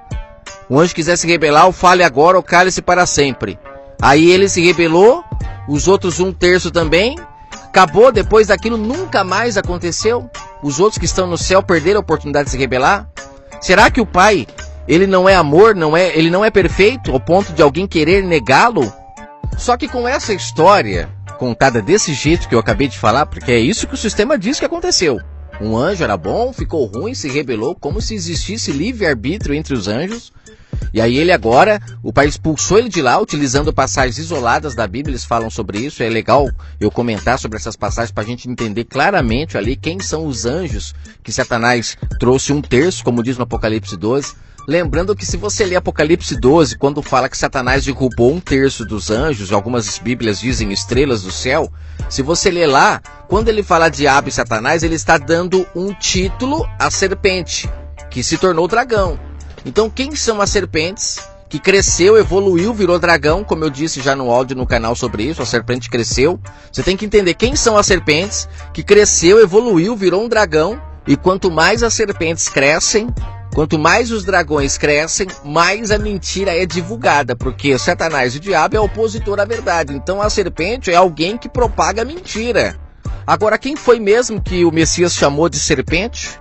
Speaker 1: O anjo quiser se rebelar, ou fale agora ou cale-se para sempre. Aí ele se rebelou, os outros 1/3 também. Acabou, depois daquilo nunca mais aconteceu? Os outros que estão no céu perderam a oportunidade de se rebelar? Será que o Pai, ele não é amor, ele não é perfeito ao ponto de alguém querer negá-lo? Só que com essa história contada desse jeito que eu acabei de falar, porque é isso que o sistema diz que aconteceu. Um anjo era bom, ficou ruim, se rebelou, como se existisse livre-arbítrio entre os anjos. E aí ele agora, o Pai expulsou ele de lá, utilizando passagens isoladas da Bíblia, eles falam sobre isso. É legal eu comentar sobre essas passagens para a gente entender claramente ali quem são os anjos que Satanás trouxe 1/3, como diz no Apocalipse 12. Lembrando que se você ler Apocalipse 12, quando fala que Satanás derrubou 1/3 dos anjos, algumas Bíblias dizem estrelas do céu, se você ler lá, quando ele fala diabo e Satanás, ele está dando um título à serpente, que se tornou dragão. Então quem são as serpentes que cresceu, evoluiu, virou dragão? Como eu disse já no áudio no canal sobre isso, a serpente cresceu. Você tem que entender quem são as serpentes que cresceu, evoluiu, virou um dragão. E quanto mais as serpentes crescem, quanto mais os dragões crescem, mais a mentira é divulgada, porque Satanás e o diabo é opositor à verdade. Então a serpente é alguém que propaga mentira. Agora, quem foi mesmo que o Messias chamou de serpente?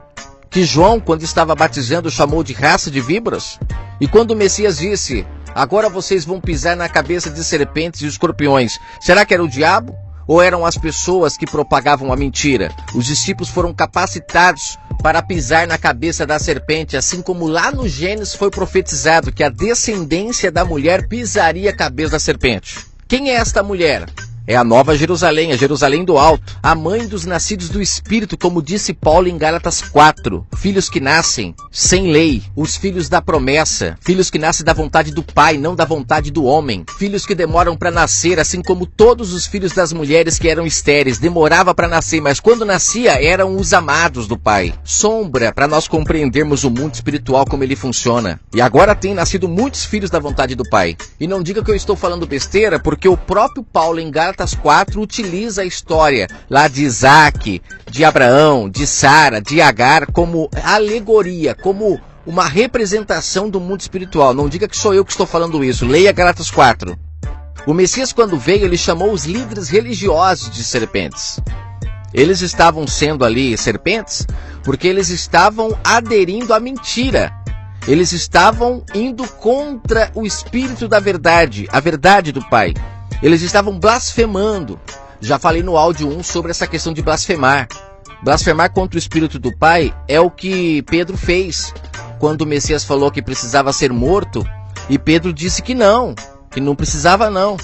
Speaker 1: Que João, quando estava batizando, chamou de raça de víboras? E quando o Messias disse, agora vocês vão pisar na cabeça de serpentes e escorpiões, será que era o diabo? Ou eram as pessoas que propagavam a mentira? Os discípulos foram capacitados para pisar na cabeça da serpente, assim como lá no Gênesis foi profetizado que a descendência da mulher pisaria a cabeça da serpente. Quem é esta mulher? É a Nova Jerusalém, a Jerusalém do Alto, a mãe dos nascidos do Espírito, como disse Paulo em Gálatas 4. Filhos que nascem sem lei, os filhos da promessa, filhos que nascem da vontade do Pai, não da vontade do homem, filhos que demoram para nascer, assim como todos os filhos das mulheres que eram estéreis, demorava para nascer, mas quando nascia eram os amados do Pai. Sombra para nós compreendermos o mundo espiritual, como ele funciona. E agora tem nascido muitos filhos da vontade do Pai. E não diga que eu estou falando besteira, porque o próprio Paulo em Gálatas 4 utiliza a história lá de Isaac, de Abraão, de Sara, de Agar como alegoria, como uma representação do mundo espiritual. Não diga que sou eu que estou falando isso, leia Gálatas 4. O Messias, quando veio, ele chamou os líderes religiosos de serpentes. Eles estavam sendo ali serpentes porque eles estavam aderindo à mentira. Eles estavam indo contra o espírito da verdade, a verdade do Pai. Eles estavam blasfemando. Já falei no áudio 1 sobre essa questão de blasfemar. Blasfemar contra o Espírito do Pai é o que Pedro fez quando o Messias falou que precisava ser morto. E Pedro disse que não precisava não.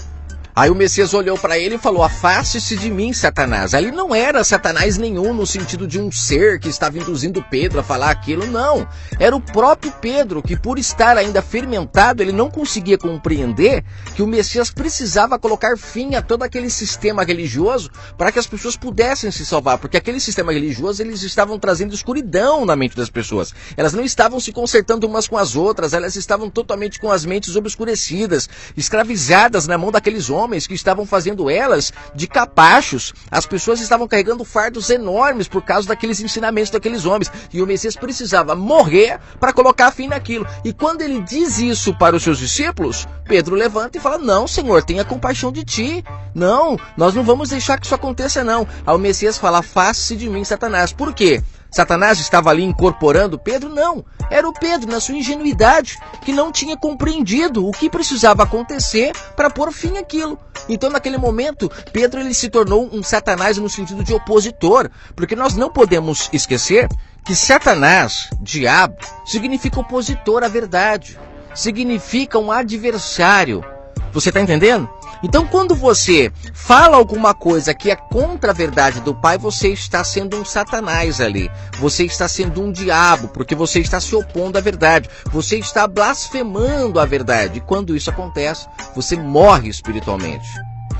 Speaker 1: Aí o Messias olhou para ele e falou, afaste-se de mim, Satanás. Ali não era Satanás nenhum no sentido de um ser que estava induzindo Pedro a falar aquilo, não. Era o próprio Pedro que, por estar ainda fermentado, ele não conseguia compreender que o Messias precisava colocar fim a todo aquele sistema religioso para que as pessoas pudessem se salvar. Porque aquele sistema religioso, eles estavam trazendo escuridão na mente das pessoas. Elas não estavam se consertando umas com as outras, elas estavam totalmente com as mentes obscurecidas, escravizadas na mão daqueles homens que estavam fazendo elas de capachos. As pessoas estavam carregando fardos enormes por causa daqueles ensinamentos daqueles homens. E o Messias precisava morrer para colocar fim naquilo. E quando ele diz isso para os seus discípulos, Pedro levanta e fala, não, Senhor, tenha compaixão de ti. Não, nós não vamos deixar que isso aconteça, não. Aí o Messias fala, afaste-se de mim, Satanás. Por quê? Satanás estava ali incorporando Pedro? Não, era o Pedro, na sua ingenuidade, que não tinha compreendido o que precisava acontecer para pôr fim àquilo. Então, naquele momento, Pedro ele se tornou um Satanás no sentido de opositor, porque nós não podemos esquecer que Satanás, diabo, significa opositor à verdade, significa um adversário. Você está entendendo? Então, quando você fala alguma coisa que é contra a verdade do Pai, você está sendo um Satanás ali. Você está sendo um diabo, porque você está se opondo à verdade. Você está blasfemando a verdade. E quando isso acontece, você morre espiritualmente.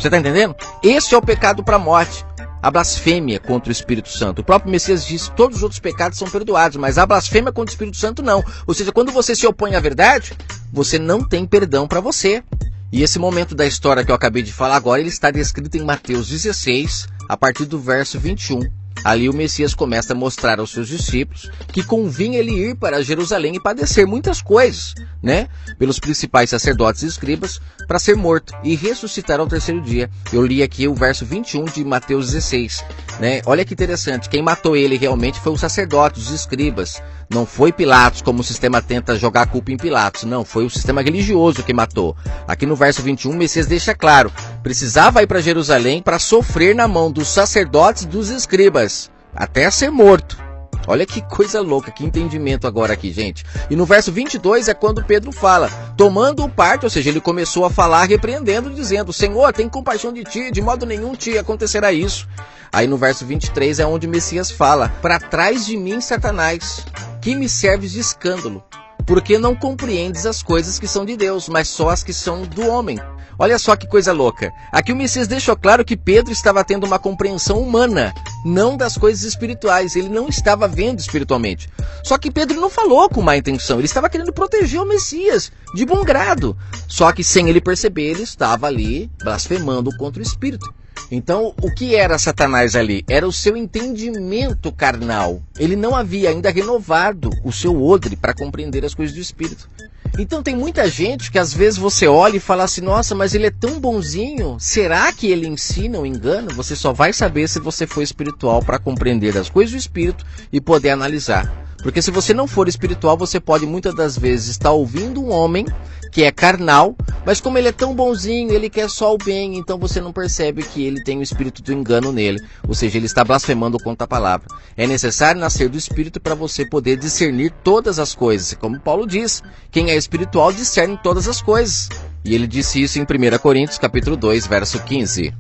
Speaker 1: Você está entendendo? Esse é o pecado para a morte. A blasfêmia contra o Espírito Santo. O próprio Messias disse que todos os outros pecados são perdoados, mas a blasfêmia contra o Espírito Santo não. Ou seja, quando você se opõe à verdade, você não tem perdão para você. E esse momento da história que eu acabei de falar agora, ele está descrito em Mateus 16, a partir do verso 21. Ali o Messias começa a mostrar aos seus discípulos que convinha ele ir para Jerusalém e padecer muitas coisas, né? Pelos principais sacerdotes e escribas, para ser morto e ressuscitar ao terceiro dia. Eu li aqui o verso 21 de Mateus 16, né? Olha que interessante, quem matou ele realmente foi os sacerdotes, os escribas. Não foi Pilatos, como o sistema tenta jogar a culpa em Pilatos. Não, foi o sistema religioso que matou. Aqui no verso 21, o Messias deixa claro, precisava ir para Jerusalém para sofrer na mão dos sacerdotes e dos escribas, até ser morto. Olha que coisa louca, que entendimento agora aqui, gente. E no verso 22 é quando Pedro fala, tomando o parte, ou seja, ele começou a falar repreendendo, dizendo, Senhor, tem compaixão de ti, de modo nenhum te acontecerá isso. Aí no verso 23 é onde o Messias fala, para trás de mim, Satanás, que me serves de escândalo, porque não compreendes as coisas que são de Deus, mas só as que são do homem. Olha só que coisa louca. Aqui o Messias deixou claro que Pedro estava tendo uma compreensão humana, não das coisas espirituais. Ele não estava vendo espiritualmente. Só que Pedro não falou com má intenção. Ele estava querendo proteger o Messias, de bom grado. Só que sem ele perceber, ele estava ali blasfemando contra o Espírito. Então, o que era Satanás ali? Era o seu entendimento carnal. Ele não havia ainda renovado o seu odre para compreender as coisas do Espírito. Então tem muita gente que às vezes você olha e fala assim, nossa, mas ele é tão bonzinho, será que ele ensina ou engana? Você só vai saber se você for espiritual para compreender as coisas do Espírito e poder analisar. Porque se você não for espiritual, você pode muitas das vezes estar ouvindo um homem que é carnal, mas como ele é tão bonzinho, ele quer só o bem, então você não percebe que ele tem o espírito do engano nele, ou seja, ele está blasfemando contra a palavra. É necessário nascer do Espírito para você poder discernir todas as coisas. Como Paulo diz, quem é espiritual discerne todas as coisas. E ele disse isso em 1 Coríntios capítulo 2, verso 15.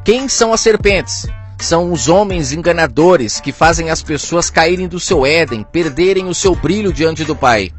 Speaker 1: Quem são as serpentes? São os homens enganadores que fazem as pessoas caírem do seu Éden, perderem o seu brilho diante do Pai.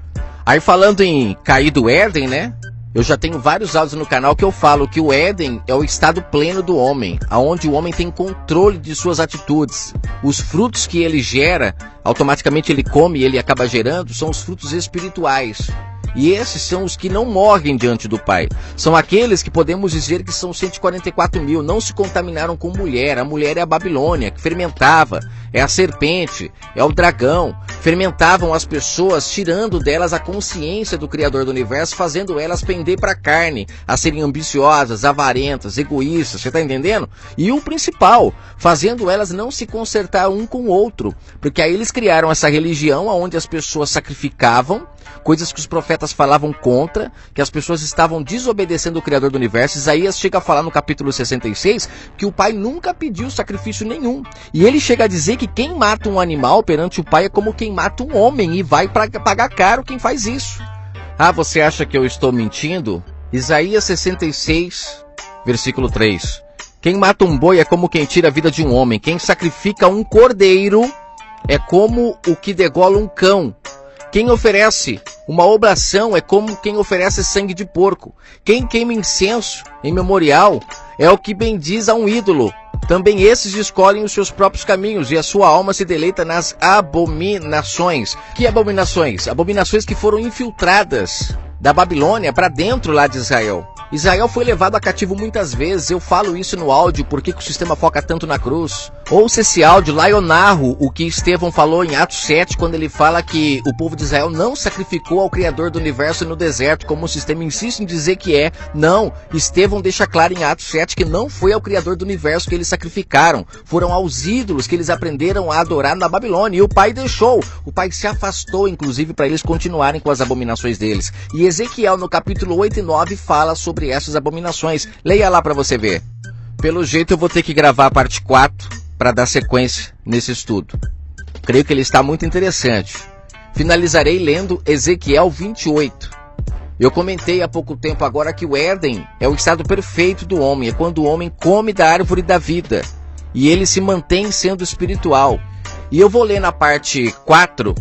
Speaker 1: Aí falando em cair do Éden, né? Eu já tenho vários áudios no canal que eu falo que o Éden é o estado pleno do homem, onde o homem tem controle de suas atitudes. Os frutos que ele gera, automaticamente ele come e ele acaba gerando, são os frutos espirituais. E esses são os que não morrem diante do Pai. São aqueles que podemos dizer que são 144 mil, não se contaminaram com mulher. A mulher é a Babilônia, que fermentava, é a serpente, é o dragão. Fermentavam as pessoas, tirando delas a consciência do Criador do Universo, fazendo elas pender para a carne, a serem ambiciosas, avarentas, egoístas, você está entendendo? E o principal, fazendo elas não se consertar um com o outro, porque aí eles criaram essa religião onde as pessoas sacrificavam, coisas que os profetas falavam contra, que as pessoas estavam desobedecendo o Criador do Universo. Isaías chega a falar no capítulo 66 que o Pai nunca pediu sacrifício nenhum. E ele chega a dizer que quem mata um animal perante o Pai é como quem mata um homem e vai pagar caro quem faz isso. Ah, você acha que eu estou mentindo? Isaías 66, versículo 3. Quem mata um boi é como quem tira a vida de um homem. Quem sacrifica um cordeiro é como o que degola um cão. Quem oferece uma oblação é como quem oferece sangue de porco. Quem queima incenso em memorial é o que bendiz a um ídolo. Também esses escolhem os seus próprios caminhos e a sua alma se deleita nas abominações. Que abominações? Abominações que foram infiltradas da Babilônia para dentro lá de Israel. Israel foi levado a cativo muitas vezes. Eu falo isso no áudio, porque o sistema foca tanto na cruz. Ouça esse áudio, lá eu narro o que Estevão falou em Atos 7, quando ele fala que o povo de Israel não sacrificou ao Criador do Universo no deserto, como o sistema insiste em dizer que é. Não, Estevão deixa claro em Atos 7 que não foi ao Criador do Universo que eles sacrificaram. Foram aos ídolos que eles aprenderam a adorar na Babilônia. E o Pai deixou. O Pai se afastou, inclusive, para eles continuarem com as abominações deles. E Ezequiel, no capítulo 8 e 9, fala sobre essas abominações. Leia lá para você ver. Pelo jeito eu vou ter que gravar a parte 4 para dar sequência nesse estudo. Creio que ele está muito interessante. Finalizarei lendo Ezequiel 28. Eu comentei há pouco tempo agora que o Éden é o estado perfeito do homem. É quando o homem come da árvore da vida e ele se mantém sendo espiritual. E eu vou ler na parte 4,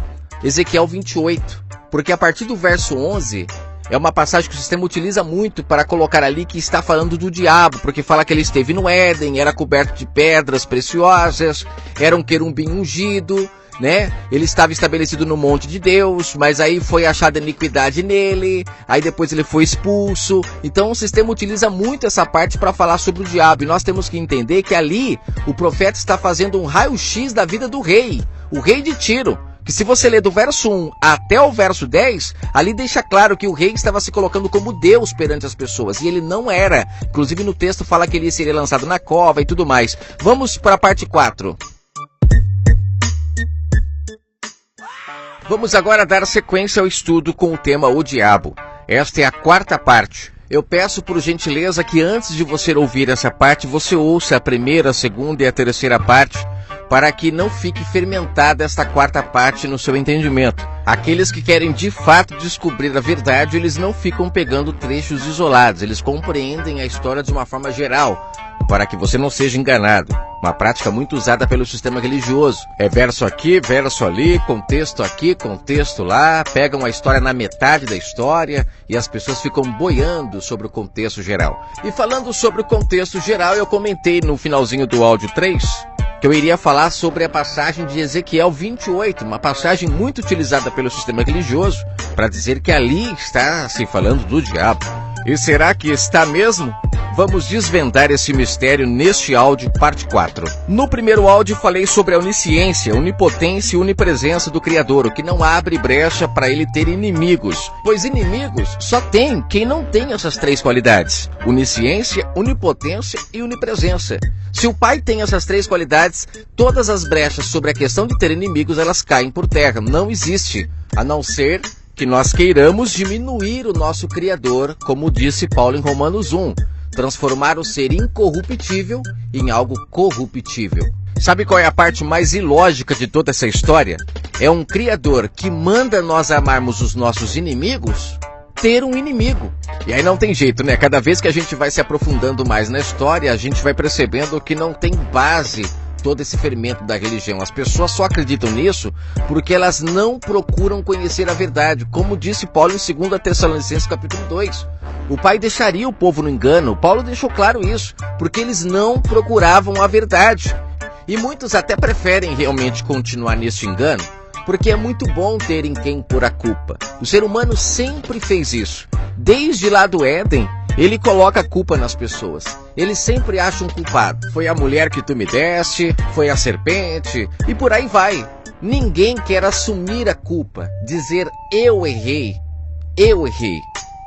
Speaker 1: Ezequiel 28, porque a partir do verso 11 É uma passagem que o sistema utiliza muito para colocar ali que está falando do diabo, porque fala que ele esteve no Éden, era coberto de pedras preciosas, era um querubim ungido, né? Ele estava estabelecido no monte de Deus, mas aí foi achada iniquidade nele, aí depois ele foi expulso. Então o sistema utiliza muito essa parte para falar sobre o diabo, e nós temos que entender que ali o profeta está fazendo um raio-x da vida do rei, o rei de Tiro. Que se você ler do verso 1 até o verso 10, ali deixa claro que o rei estava se colocando como Deus perante as pessoas, e ele não era. Inclusive no texto fala que ele seria lançado na cova e tudo mais. Vamos para a parte 4. Vamos agora dar sequência ao estudo com o tema O Diabo. Esta é a quarta parte. Eu peço por gentileza que antes de você ouvir essa parte, você ouça a primeira, a segunda e a terceira parte, para que não fique fermentada esta quarta parte no seu entendimento. Aqueles que querem de fato descobrir a verdade, eles não ficam pegando trechos isolados, eles compreendem a história de uma forma geral, para que você não seja enganado. Uma prática muito usada pelo sistema religioso. É verso aqui, verso ali, contexto aqui, contexto lá, pegam a história na metade da história e as pessoas ficam boiando sobre o contexto geral. E falando sobre o contexto geral, eu comentei no finalzinho do áudio 3, que eu iria falar sobre a passagem de Ezequiel 28, uma passagem muito utilizada pelo sistema religioso para dizer que ali está se falando do diabo. E será que está mesmo? Vamos desvendar esse mistério neste áudio, parte 4. No primeiro áudio falei sobre a onisciência, onipotência e onipresença do Criador, o que não abre brecha para ele ter inimigos, pois inimigos só tem quem não tem essas três qualidades: onisciência, onipotência e onipresença. Se o Pai tem essas três qualidades, todas as brechas sobre a questão de ter inimigos, elas caem por terra. Não existe, a não ser que nós queiramos diminuir o nosso Criador, como disse Paulo em Romanos 1. Transformar o ser incorruptível em algo corruptível. Sabe qual é a parte mais ilógica de toda essa história? É um Criador que manda nós amarmos os nossos inimigos ter um inimigo. E aí não tem jeito, né? Cada vez que a gente vai se aprofundando mais na história, a gente vai percebendo que não tem base todo esse fermento da religião. As pessoas só acreditam nisso porque elas não procuram conhecer a verdade. Como disse Paulo em 2 Tessalonicenses capítulo 2. O Pai deixaria o povo no engano. Paulo deixou claro isso, porque eles não procuravam a verdade. E muitos até preferem realmente continuar neste engano, porque é muito bom ter em quem pôr a culpa. O ser humano sempre fez isso. Desde lá do Éden, ele coloca a culpa nas pessoas. Ele sempre acha um culpado. Foi a mulher que tu me deste, foi a serpente, e por aí vai. Ninguém quer assumir a culpa, dizer eu errei,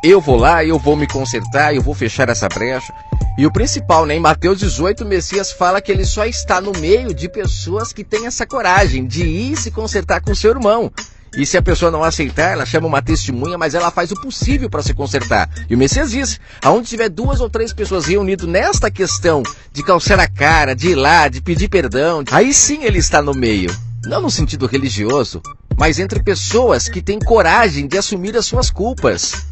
Speaker 1: eu vou lá, eu vou me consertar, eu vou fechar essa brecha. E o principal, né, em Mateus 18, o Messias fala que ele só está no meio de pessoas que têm essa coragem de ir se consertar com o seu irmão. E se a pessoa não aceitar, ela chama uma testemunha, mas ela faz o possível para se consertar. E o Messias diz, aonde tiver 2 ou 3 pessoas reunidas nesta questão de calçar a cara, de ir lá, de pedir perdão, aí sim ele está no meio. Não no sentido religioso, mas entre pessoas que têm coragem de assumir as suas culpas.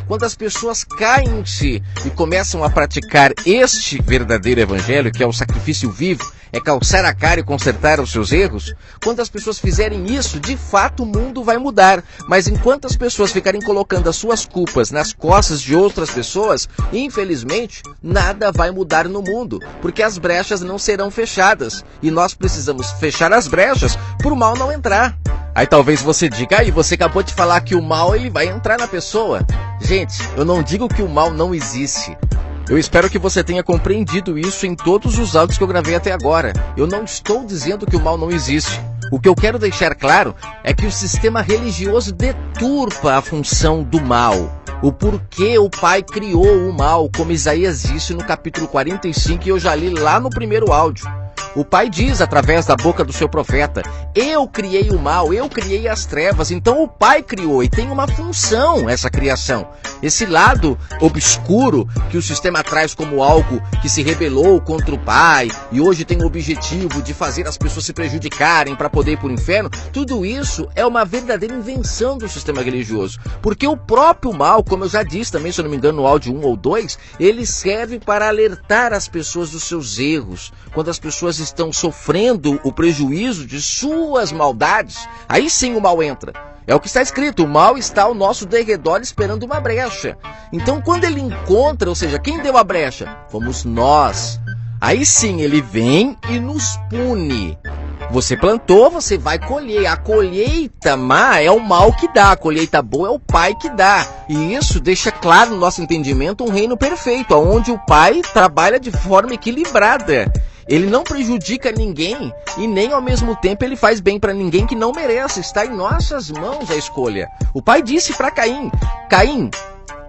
Speaker 1: Quando as pessoas caem em si e começam a praticar este verdadeiro evangelho, que é o sacrifício vivo, é calçar a cara e consertar os seus erros, quando as pessoas fizerem isso, de fato o mundo vai mudar. Mas enquanto as pessoas ficarem colocando as suas culpas nas costas de outras pessoas, infelizmente, nada vai mudar no mundo, porque as brechas não serão fechadas. E nós precisamos fechar as brechas para o mal não entrar. Aí talvez você diga, aí você acabou de falar que o mal ele vai entrar na pessoa. Gente, eu não digo que o mal não existe. Eu espero que você tenha compreendido isso em todos os áudios que eu gravei até agora. Eu não estou dizendo que o mal não existe. O que eu quero deixar claro é que o sistema religioso deturpa a função do mal. O porquê o Pai criou o mal, como Isaías disse no capítulo 45, e eu já li lá no primeiro áudio. O Pai diz, através da boca do seu profeta, eu criei o mal, eu criei as trevas. Então o Pai criou e tem uma função essa criação. Esse lado obscuro que o sistema traz como algo que se rebelou contra o Pai e hoje tem o objetivo de fazer as pessoas se prejudicarem para poder ir para o inferno, tudo isso é uma verdadeira invenção do sistema religioso. Porque o próprio mal, como eu já disse também, se eu não me engano, no áudio 1 ou 2, ele serve para alertar as pessoas dos seus erros. Quando as pessoas estão sofrendo o prejuízo de suas maldades, aí sim o mal entra. É o que está escrito, o mal está ao nosso derredor esperando uma brecha. Então quando ele encontra, ou seja, quem deu a brecha? Fomos nós. Aí sim ele vem e nos pune. Você plantou, você vai colher. A colheita má é o mal que dá, a colheita boa é o Pai que dá. E isso deixa claro no nosso entendimento um reino perfeito, onde o Pai trabalha de forma equilibrada. Ele não prejudica ninguém e nem ao mesmo tempo ele faz bem para ninguém que não merece. Está em nossas mãos a escolha. O Pai disse para Caim, Caim,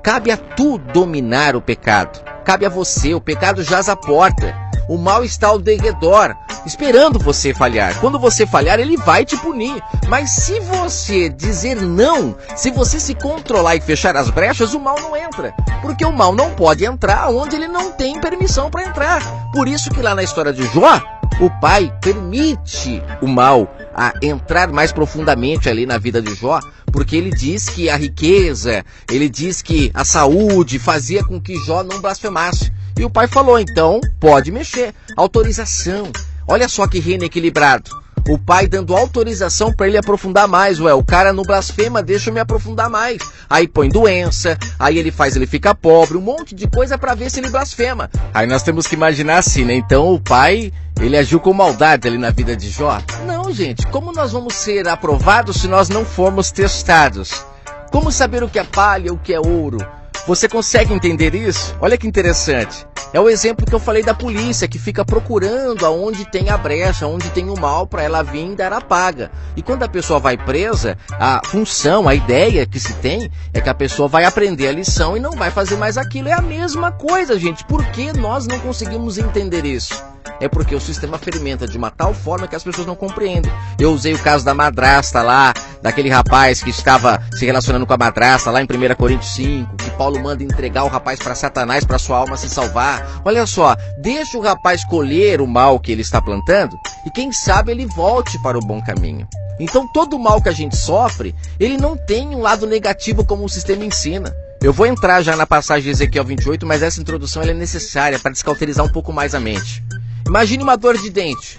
Speaker 1: cabe a tu dominar o pecado. Cabe a você, o pecado jaz à porta. O mal está ao derredor, esperando você falhar. Quando você falhar, ele vai te punir. Mas se você dizer não, se você se controlar e fechar as brechas, o mal não entra. Porque o mal não pode entrar onde ele não tem permissão para entrar. Por isso que lá na história de Jó, o Pai permite o mal a entrar mais profundamente ali na vida de Jó, porque ele diz que a riqueza, ele diz que a saúde fazia com que Jó não blasfemasse. E o Pai falou, então, pode mexer. Autorização. Olha só que reino equilibrado. O Pai dando autorização para ele aprofundar mais. Ué, o cara não blasfema, deixa eu me aprofundar mais. Aí põe doença, aí ele fica pobre, um monte de coisa para ver se ele blasfema. Aí nós temos que imaginar assim, né? Então o Pai, ele agiu com maldade ali na vida de Jó? Não, gente. Como nós vamos ser aprovados se nós não formos testados? Como saber o que é palha, o que é ouro? Você consegue entender isso? Olha que interessante. É o exemplo que eu falei da polícia, que fica procurando aonde tem a brecha, onde tem o mal, para ela vir dar a paga. E quando a pessoa vai presa, a função, a ideia que se tem é que a pessoa vai aprender a lição e não vai fazer mais aquilo. É a mesma coisa, gente. Por que nós não conseguimos entender isso? É porque o sistema fermenta de uma tal forma que as pessoas não compreendem. Eu usei o caso da madrasta lá, daquele rapaz que estava se relacionando com a madrasta lá em 1 Coríntios 5, que Paulo manda entregar o rapaz para Satanás para sua alma se salvar. Olha só, deixa o rapaz colher o mal que ele está plantando e quem sabe ele volte para o bom caminho. Então todo o mal que a gente sofre, ele não tem um lado negativo como o sistema ensina. Eu vou entrar já na passagem de Ezequiel 28, mas essa introdução ela é necessária para descauterizar um pouco mais a mente. Imagine uma dor de dente.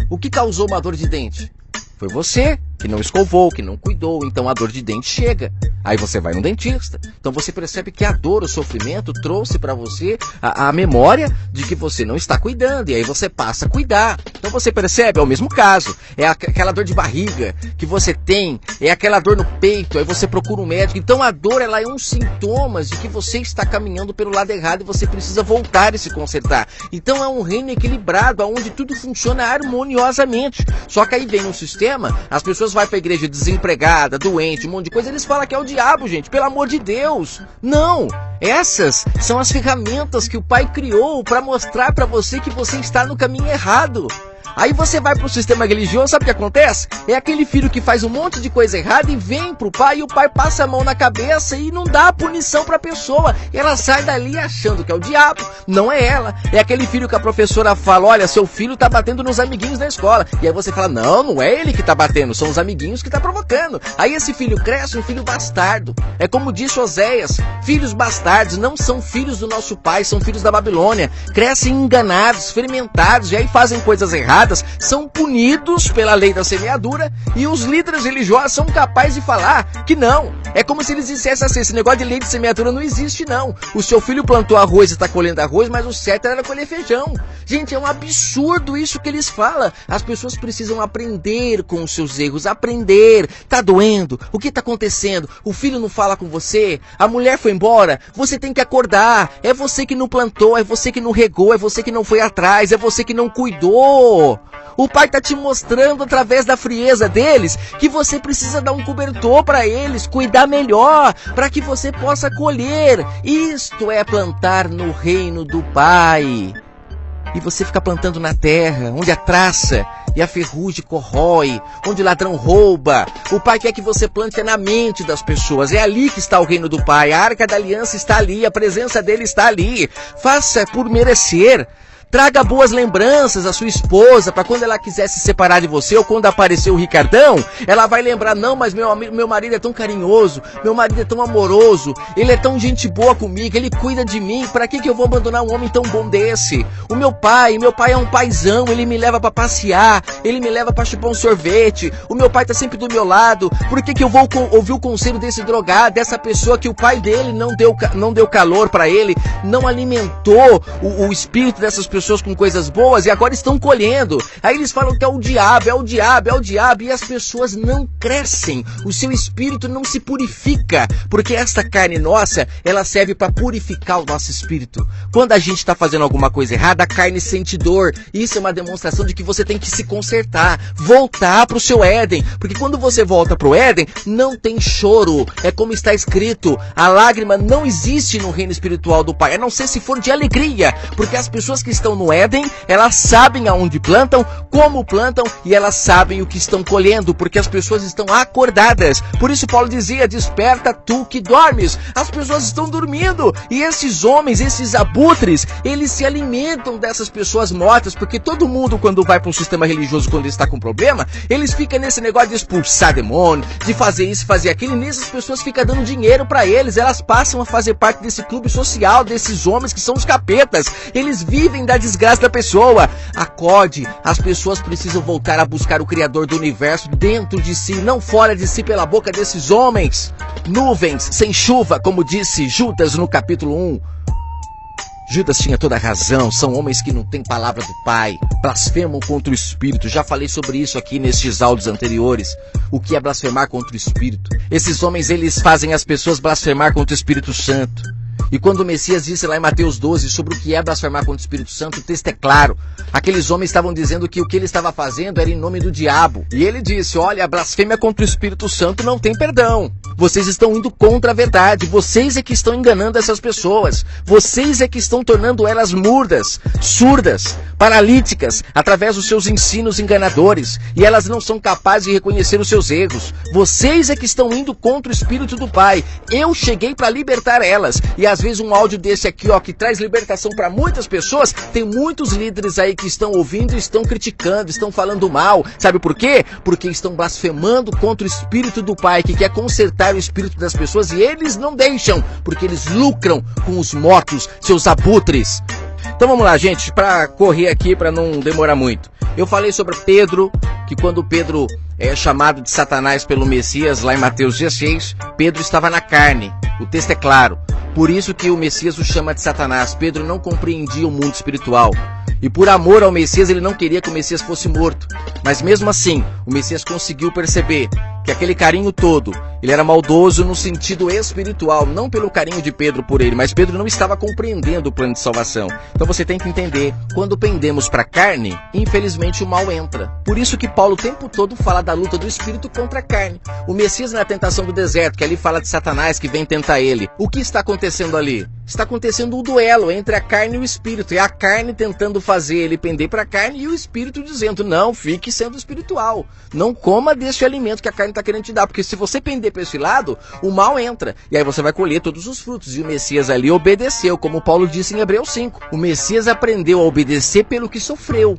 Speaker 1: O que causou uma dor de dente? Foi você que não escovou, que não cuidou, então a dor de dente chega. Aí você vai no dentista. Então você percebe que a dor, o sofrimento trouxe para você a memória de que você não está cuidando. E aí você passa a cuidar. Então você percebe, é o mesmo caso. É aquela dor de barriga que você tem, é aquela dor no peito, aí você procura um médico. Então a dor ela é um sintoma de que você está caminhando pelo lado errado e você precisa voltar e se consertar. Então é um reino equilibrado, onde tudo funciona harmoniosamente. Só que aí vem um sistema, as pessoas vão para a igreja desempregada, doente, um monte de coisa, eles falam que é o diabo, gente, pelo amor de Deus. Não, essas são as ferramentas que o Pai criou para mostrar para você que você está no caminho errado. Aí você vai pro sistema religioso, sabe o que acontece? É aquele filho que faz um monte de coisa errada e vem pro pai e o pai passa a mão na cabeça e não dá punição pra pessoa. Ela sai dali achando que é o diabo, não é ela. É aquele filho que a professora fala, olha, seu filho tá batendo nos amiguinhos da escola. E aí você fala, não é ele que tá batendo, são os amiguinhos que tá provocando. Aí esse filho cresce um filho bastardo. É como disse Oséias, filhos bastardos não são filhos do nosso pai, são filhos da Babilônia. Crescem enganados, fermentados e aí fazem coisas erradas, são punidos pela lei da semeadura e os líderes religiosos são capazes de falar que não. É como se eles dissessem assim, esse negócio de lei de semeadura não existe não. O seu filho plantou arroz e está colhendo arroz, mas o certo era colher feijão. Gente, é um absurdo isso que eles falam. As pessoas precisam aprender com os seus erros, aprender. Tá doendo? O que tá acontecendo? O filho não fala com você? A mulher foi embora? Você tem que acordar. É você que não plantou, é você que não regou, é você que não foi atrás, é você que não cuidou. O pai está te mostrando através da frieza deles que você precisa dar um cobertor para eles, cuidar melhor, para que você possa colher. Isto é plantar no reino do Pai. E você fica plantando na terra, onde a traça e a ferrugem corrói, onde o ladrão rouba. O Pai quer que você plante na mente das pessoas. É ali que está o reino do Pai. A arca da aliança está ali, a presença dele está ali. Faça por merecer. Traga boas lembranças à sua esposa, para quando ela quiser se separar de você, ou quando aparecer o Ricardão, ela vai lembrar, não, mas meu marido é tão carinhoso, meu marido é tão amoroso, ele é tão gente boa comigo, ele cuida de mim, para que eu vou abandonar um homem tão bom desse? O meu pai é um paizão, ele me leva para passear, ele me leva para chupar um sorvete, o meu pai tá sempre do meu lado, por que eu vou ouvir o conselho desse drogado, dessa pessoa que o pai dele não deu calor para ele, não alimentou o espírito dessas pessoas com coisas boas e agora estão colhendo? Aí eles falam que é o diabo, e as pessoas não crescem, o seu espírito não se purifica, porque esta carne nossa, ela serve para purificar o nosso espírito. Quando a gente está fazendo alguma coisa errada, a carne sente dor, isso é uma demonstração de que você tem que se consertar, voltar para o seu Éden, porque quando você volta para o Éden, não tem choro, é como está escrito, a lágrima não existe no reino espiritual do Pai, a não ser se for de alegria, porque as pessoas que estão no Éden, elas sabem aonde plantam, como plantam, e elas sabem o que estão colhendo, porque as pessoas estão acordadas. Por isso Paulo dizia, desperta tu que dormes. As pessoas estão dormindo, e esses homens, esses abutres, eles se alimentam dessas pessoas mortas, porque todo mundo quando vai para um sistema religioso, quando está com problema, eles ficam nesse negócio de expulsar demônio, de fazer isso, fazer aquilo, e nessas pessoas ficam dando dinheiro para eles, elas passam a fazer parte desse clube social, desses homens que são os capetas, eles vivem da desgraça da pessoa. Acorde, as pessoas precisam voltar a buscar o Criador do universo dentro de si, não fora de si pela boca desses homens. Nuvens sem chuva, como disse Judas no capítulo 1. Judas tinha toda a razão, são homens que não têm palavra do Pai, blasfemam contra o Espírito, já falei sobre isso aqui nestes áudios anteriores, o que é blasfemar contra o Espírito. Esses homens, eles fazem as pessoas blasfemar contra o Espírito Santo. E quando o Messias disse lá em Mateus 12 sobre o que é blasfemar contra o Espírito Santo, o texto é claro. Aqueles homens estavam dizendo que o que ele estava fazendo era em nome do diabo. E ele disse, olha, a blasfêmia contra o Espírito Santo não tem perdão. Vocês estão indo contra a verdade. Vocês é que estão enganando essas pessoas. Vocês é que estão tornando elas mudas, surdas, paralíticas, através dos seus ensinos enganadores. E elas não são capazes de reconhecer os seus erros. Vocês é que estão indo contra o Espírito do Pai. Eu cheguei para libertar elas. E às vezes um áudio desse aqui, ó, que traz libertação para muitas pessoas, tem muitos líderes aí que estão ouvindo e estão criticando, estão falando mal. Sabe por quê? Porque estão blasfemando contra o Espírito do Pai, que quer consertar o espírito das pessoas, e eles não deixam, porque eles lucram com os mortos, seus abutres. Então vamos lá, gente, para correr aqui, para não demorar muito. Eu falei sobre Pedro, que quando Pedro é chamado de Satanás pelo Messias, lá em Mateus 16, Pedro estava na carne. O texto é claro. Por isso que o Messias o chama de Satanás. Pedro não compreendia o mundo espiritual. E por amor ao Messias, ele não queria que o Messias fosse morto. Mas mesmo assim, o Messias conseguiu perceber que aquele carinho todo, ele era maldoso no sentido espiritual, não pelo carinho de Pedro por ele, mas Pedro não estava compreendendo o plano de salvação. Então você tem que entender, quando pendemos para a carne, infelizmente o mal entra. Por isso que Paulo o tempo todo fala da luta do espírito contra a carne. O Messias na tentação do deserto, que ali fala de Satanás que vem tentar ele. O que está acontecendo ali? Está acontecendo um duelo entre a carne e o espírito. É a carne tentando fazer ele pender para a carne e o espírito dizendo, não, fique sendo espiritual. Não coma desse alimento que a carne está querendo te dar, porque se você pender para esse lado, o mal entra. E aí você vai colher todos os frutos. E o Messias ali obedeceu, como Paulo disse em Hebreus 5. O Messias aprendeu a obedecer pelo que sofreu.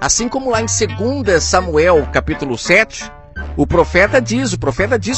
Speaker 1: Assim como lá em 2 Samuel, capítulo 7, o profeta diz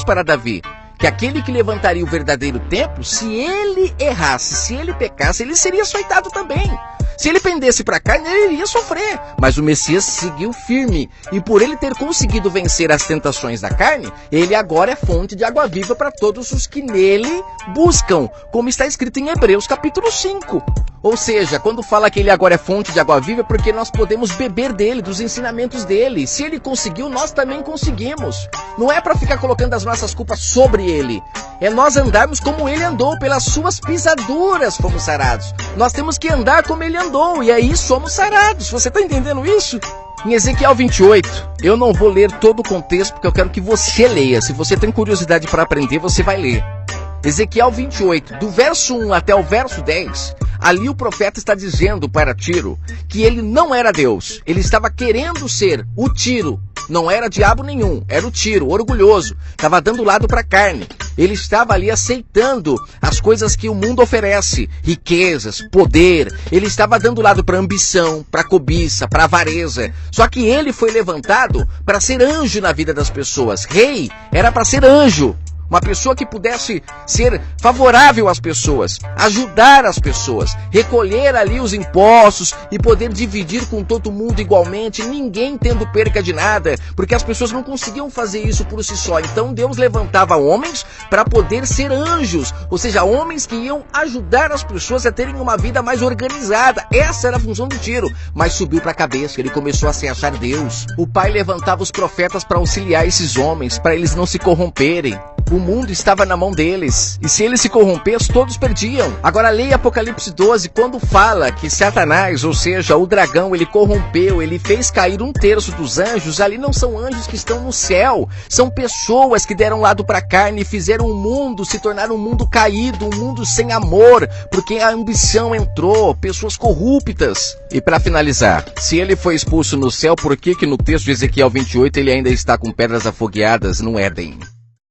Speaker 1: para Davi, que aquele que levantaria o verdadeiro templo, se ele errasse, se ele pecasse, ele seria açoitado também. Se ele pendesse para a carne, ele iria sofrer. Mas o Messias seguiu firme. E por ele ter conseguido vencer as tentações da carne, ele agora é fonte de água viva para todos os que nele buscam. Como está escrito em Hebreus capítulo 5. Ou seja, quando fala que ele agora é fonte de água viva, é porque nós podemos beber dele, dos ensinamentos dele. Se ele conseguiu, nós também conseguimos. Não é para ficar colocando as nossas culpas sobre ele. É nós andarmos como ele andou, pelas suas pisaduras fomos sarados. Nós temos que andar como ele andou, e aí somos sarados. Você está entendendo isso? Em Ezequiel 28, eu não vou ler todo o contexto, porque eu quero que você leia. Se você tem curiosidade para aprender, você vai ler. Ezequiel 28, do verso 1 até o verso 10, ali o profeta está dizendo para Tiro que ele não era Deus. Ele estava querendo ser o Tiro. Não era diabo nenhum, era o Tiro, orgulhoso. Estava dando lado para a carne. Ele estava ali aceitando as coisas que o mundo oferece, riquezas, poder. Ele estava dando lado para ambição, para cobiça, para avareza. Só que ele foi levantado para ser anjo na vida das pessoas. Rei era para ser anjo. Uma pessoa que pudesse ser favorável às pessoas, ajudar as pessoas, recolher ali os impostos e poder dividir com todo mundo igualmente, ninguém tendo perca de nada, porque as pessoas não conseguiam fazer isso por si só. Então Deus levantava homens para poder ser anjos, ou seja, homens que iam ajudar as pessoas a terem uma vida mais organizada. Essa era a função do Tiro, mas subiu para a cabeça, ele começou a se achar Deus. O pai levantava os profetas para auxiliar esses homens, para eles não se corromperem. O mundo estava na mão deles, e se eles se corrompessem, todos perdiam. Agora leia Apocalipse 12, quando fala que Satanás, ou seja, o dragão, ele corrompeu, ele fez cair 1/3 dos anjos. Ali não são anjos que estão no céu, são pessoas que deram lado para a carne e fizeram o mundo se tornar um mundo caído, um mundo sem amor, porque a ambição entrou, pessoas corruptas. E para finalizar, se ele foi expulso no céu, por que no texto de Ezequiel 28 ele ainda está com pedras afogueadas no Éden?